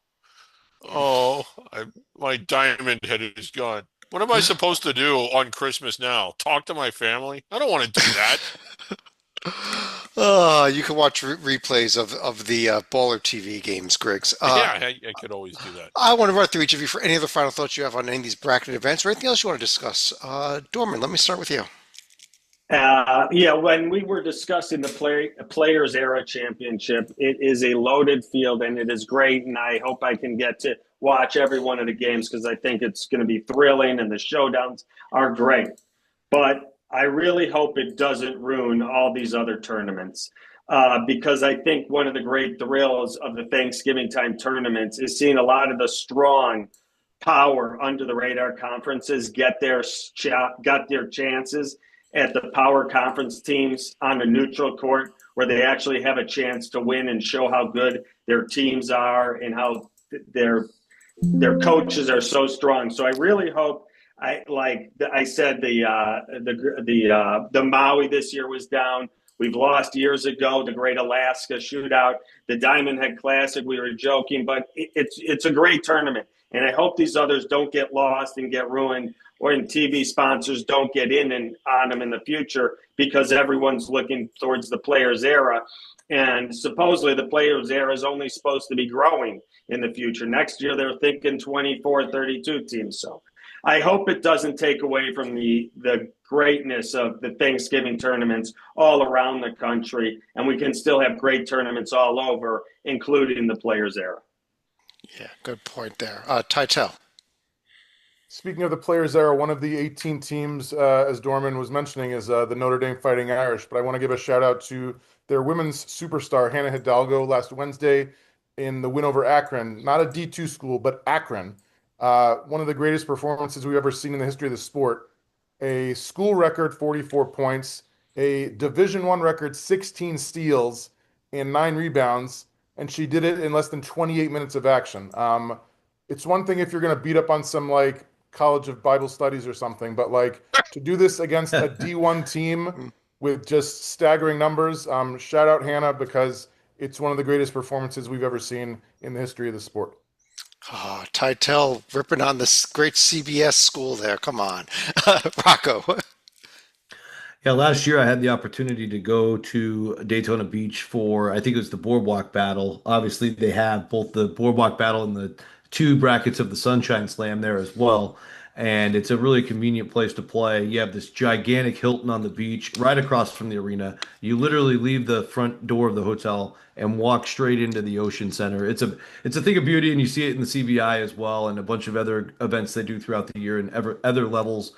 Oh, my diamond head is gone. What am I supposed to do on Christmas now? Talk to my family? I don't want to do that. You can watch replays of the Baller TV games, Griggs. Yeah, I could always do that. I want to run through each of you for any other final thoughts you have on any of these bracketed events or anything else you want to discuss. Dorman, let me start with you. When we were discussing the Players Era Championship, it is a loaded field and it is great. And I hope I can get to watch every one of the games because I think it's going to be thrilling and the showdowns are great. But I really hope it doesn't ruin all these other tournaments because I think one of the great thrills of the Thanksgiving time tournaments is seeing a lot of the strong power under the radar conferences get their chances at the power conference teams on a neutral court where they actually have a chance to win and show how good their teams are and how their coaches are so strong. So I really hope I said the Maui this year was down. We've lost years ago, the Great Alaska Shootout, the Diamond Head Classic. We were joking, but it's a great tournament. And I hope these others don't get lost and get ruined or in TV sponsors don't get in and on them in the future because everyone's looking towards the Players Era. And supposedly the Players Era is only supposed to be growing in the future. Next year, they're thinking 24, 32 teams. So I hope it doesn't take away from the greatness of the Thanksgiving tournaments all around the country. And we can still have great tournaments all over, including the Players Era. Yeah, good point there. Titel. Speaking of the Players Era, one of the 18 teams, as Dorman was mentioning, is the Notre Dame Fighting Irish. But I want to give a shout out to their women's superstar, Hannah Hidalgo, last Wednesday in the win over Akron. Not a D2 school, but Akron. One of the greatest performances we've ever seen in the history of the sport. A school record 44 points, a Division I record 16 steals and 9 rebounds, and she did it in less than 28 minutes of action. It's one thing if you're going to beat up on some College of Bible Studies or something, but to do this against a D1 team with just staggering numbers. Shout out Hannah because it's one of the greatest performances we've ever seen in the history of the sport. Oh, Titel ripping on this great CBS school there. Come on. Rocco. Yeah, last year I had the opportunity to go to Daytona Beach for, I think it was the Boardwalk Battle. Obviously, they have both the Boardwalk Battle and the two brackets of the Sunshine Slam there as well. And it's a really convenient place to play. You have this gigantic Hilton on the beach right across from the arena. You literally leave the front door of the hotel and walk straight into the Ocean Center. It's a thing of beauty, and you see it in the CBI as well, and a bunch of other events they do throughout the year and other levels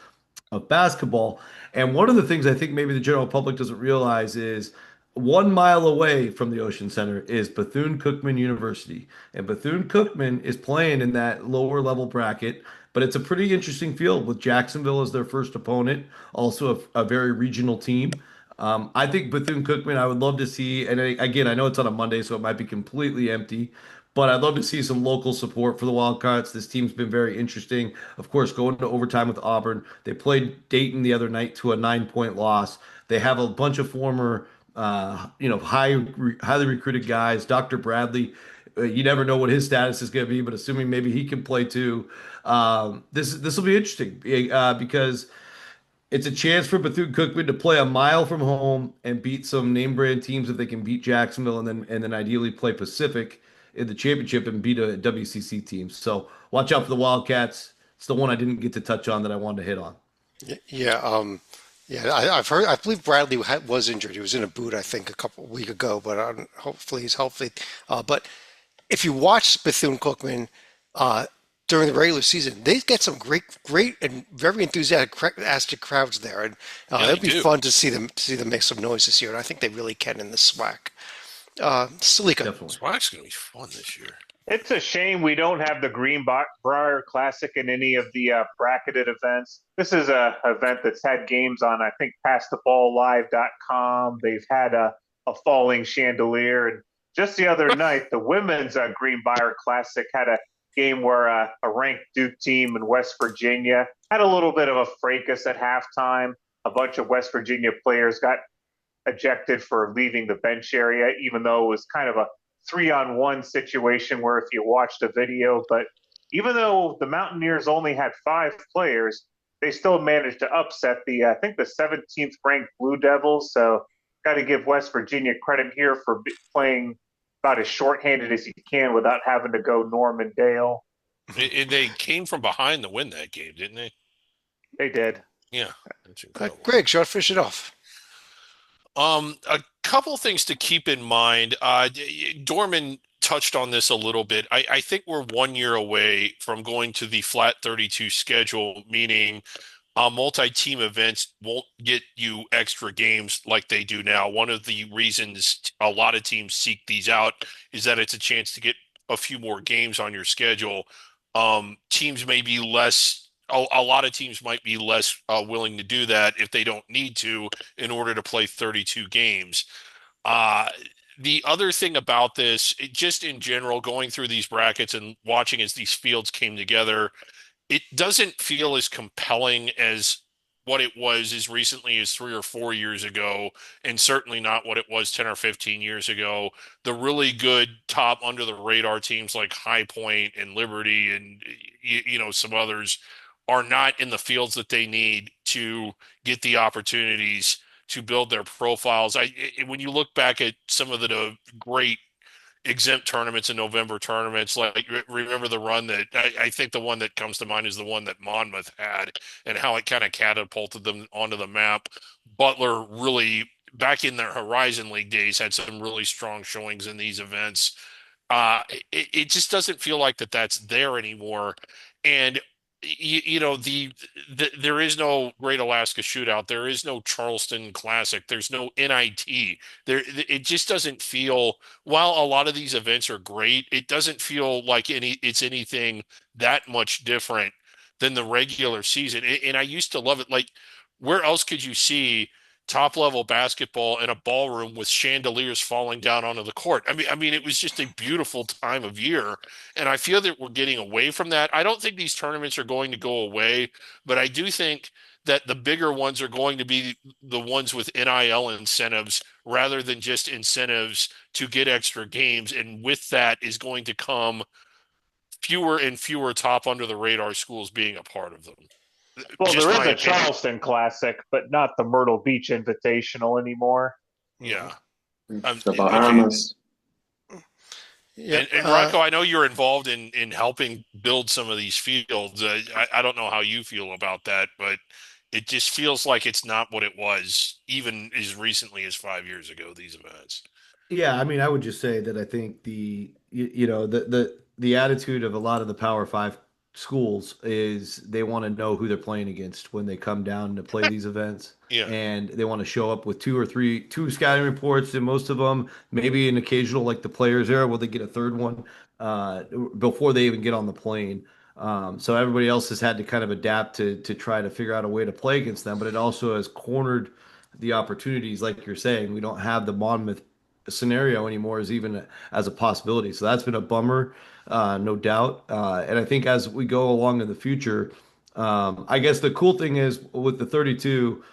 of basketball. And one of the things I think maybe the general public doesn't realize is 1 mile away from the Ocean Center is Bethune-Cookman University. And Bethune-Cookman is playing in that lower level bracket, but it's a pretty interesting field with Jacksonville as their first opponent, also a very regional team. I think Bethune-Cookman, I would love to see, and again, I know it's on a Monday, so it might be completely empty, but I'd love to see some local support for the Wildcats. This team's been very interesting. Of course, going to overtime with Auburn. They played Dayton the other night to a 9 point loss. They have a bunch of former, highly recruited guys. Dr. Bradley, you never know what his status is going to be, but assuming maybe he can play too, this will be interesting because it's a chance for Bethune-Cookman to play a mile from home and beat some name brand teams if they can beat Jacksonville and then ideally play Pacific in the championship and beat a WCC team. So watch out for the Wildcats. It's the one I didn't get to touch on that I wanted to hit on. Yeah, I've heard. I believe Bradley was injured. He was in a boot, I think, a couple week ago. But hopefully he's healthy. But if you watch Bethune-Cookman uh, during the regular season, they get some great and very enthusiastic crowds there, and Yeah, they it'll be do. fun to see them make some noise this year. And I think they really can in the SWAC. Salika. Definitely. Swag's gonna be fun this year. It's a shame we don't have the Greenbrier Classic in any of the bracketed events. This is a event that's had games on, I think, PassTheBallLive.com. They've had a falling chandelier, and just the other night, the women's Greenbrier Classic had a game where a ranked Duke team in West Virginia had a little bit of a fracas at halftime. A bunch of West Virginia players got ejected for leaving the bench area, even though it was kind of a 3-on-1 situation where if you watched a video, but even though the Mountaineers only had 5 players, they still managed to upset I think the 17th ranked Blue Devils. So got to give West Virginia credit here for playing about as shorthanded as you can without having to go Norman Dale. They came from behind to win that game, didn't they? They did. Yeah, that's incredible. Greg, short fish it off. A couple things to keep in mind. Dorman touched on this a little bit. I think we're 1 year away from going to the flat 32 schedule, meaning multi-team events won't get you extra games like they do now. One of the reasons a lot of teams seek these out is that it's a chance to get a few more games on your schedule. Teams may be less. A lot of teams might be less willing to do that if they don't need to in order to play 32 games. Uh, the other thing about this, just in general, going through these brackets and watching as these fields came together, it doesn't feel as compelling as what it was as recently as 3 or 4 years ago, and certainly not what it was 10 or 15 years ago. The really good top under the radar teams like High Point and Liberty and some others are not in the fields that they need to get the opportunities to build their profiles. When you look back at some of the great exempt tournaments and November tournaments. Like remember the run that I think the one that comes to mind is the one that Monmouth had and how it kind of catapulted them onto the map. Butler really back in their Horizon League days had some really strong showings in these events. It just doesn't feel like that's there anymore. And there is no Great Alaska Shootout. There is no Charleston Classic. There's no NIT. It just doesn't feel. While a lot of these events are great, it doesn't feel like it's anything that much different than the regular season. And I used to love it. Like, where else could you see top level basketball in a ballroom with chandeliers falling down onto the court? I mean, it was just a beautiful time of year. And I feel that we're getting away from that. I don't think these tournaments are going to go away, but I do think that the bigger ones are going to be the ones with NIL incentives rather than just incentives to get extra games. And with that is going to come fewer and fewer top under the radar schools being a part of them. Well, Just there is my a opinion. Charleston Classic, but not the Myrtle Beach Invitational anymore. Yeah. The Bahamas. Yep. And Rocco, I know you're involved in helping build some of these fields. I don't know how you feel about that, but it just feels like it's not what it was even as recently as 5 years ago, these events. Yeah, I mean, I would just say that I think the attitude of a lot of the Power Five schools is they want to know who they're playing against when they come down to play these events, Yeah. and they want to show up with two scouting reports, and most of them maybe an occasional like the players era where they get a third one before they even get on the plane. So everybody else has had to kind of adapt to try to figure out a way to play against them, but it also has cornered the opportunities, like you're saying. We don't have the Monmouth scenario anymore as even as a possibility. So that's been a bummer, no doubt. And I think as we go along in the future, I guess the cool thing is with the 32,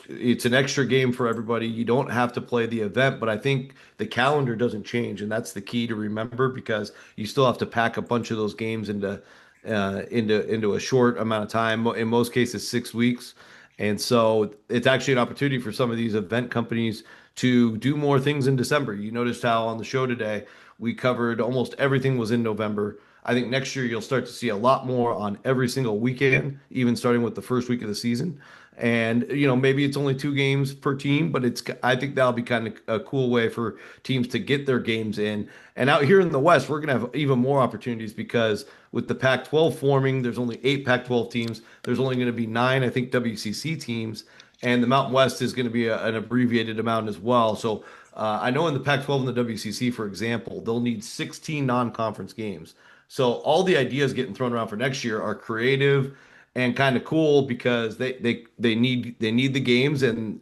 it's an extra game for everybody. You don't have to play the event, but I think the calendar doesn't change, and that's the key to remember because you still have to pack a bunch of those games into a short amount of time. In most cases, 6 weeks. And so it's actually an opportunity for some of these event companies to do more things in December. You noticed how on the show today we covered almost everything was in November. I think next year you'll start to see a lot more on every single weekend, even starting with the first week of the season. And maybe it's only 2 games per team, but I think that'll be kind of a cool way for teams to get their games in. And out here in the West, we're going to have even more opportunities because with the Pac-12 forming, there's only 8 Pac-12 teams. There's only going to be 9, I think, WCC teams, and the Mountain West is going to be an abbreviated amount as well. So I know in the Pac-12 and the WCC, for example, they'll need 16 non-conference games. So all the ideas getting thrown around for next year are creative and kind of cool because they need the games, and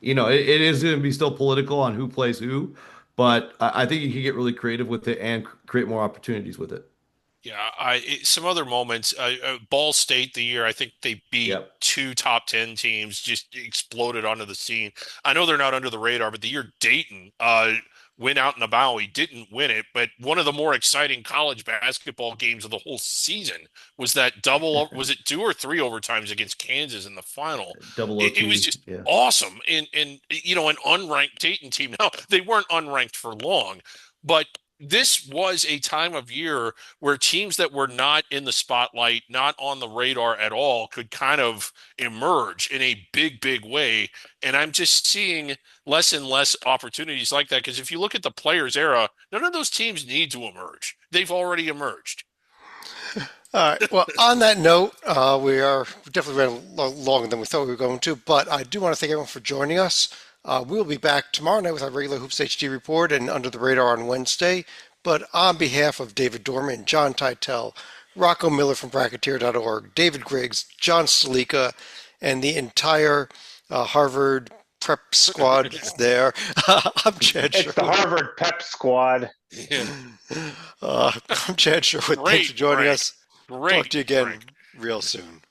it is going to be still political on who plays who, but I think you can get really creative with it and create more opportunities with it. Yeah, some other moments. Ball State the year I think they beat Yep. two top 10 teams, just exploded onto the scene. I know they're not under the radar, but the year Dayton went out in the Bowie, didn't win it, but one of the more exciting college basketball games of the whole season was that double. Was it 2 or 3 overtimes against Kansas in the final? Double It was OT. just Yeah. awesome, and an unranked Dayton team. Now they weren't unranked for long, but this was a time of year where teams that were not in the spotlight, not on the radar at all, could kind of emerge in a big, big way. And I'm just seeing less and less opportunities like that. Because if you look at the players' era, none of those teams need to emerge. They've already emerged. All right. Well, on that note, we definitely ran longer than we thought we were going to, but I do want to thank everyone for joining us. We'll be back tomorrow night with our regular Hoops HD report and Under the Radar on Wednesday. But on behalf of David Dorman, John Teitel, Rocco Miller from Bracketeer.org, David Griggs, John Stalika, and the entire Harvard prep squad there, I'm Chad It's the Sherwood. Harvard Pep Squad. Yeah. I'm Chad Sherwood. Thanks Great for joining break. us. Talk Great to you again break. real soon.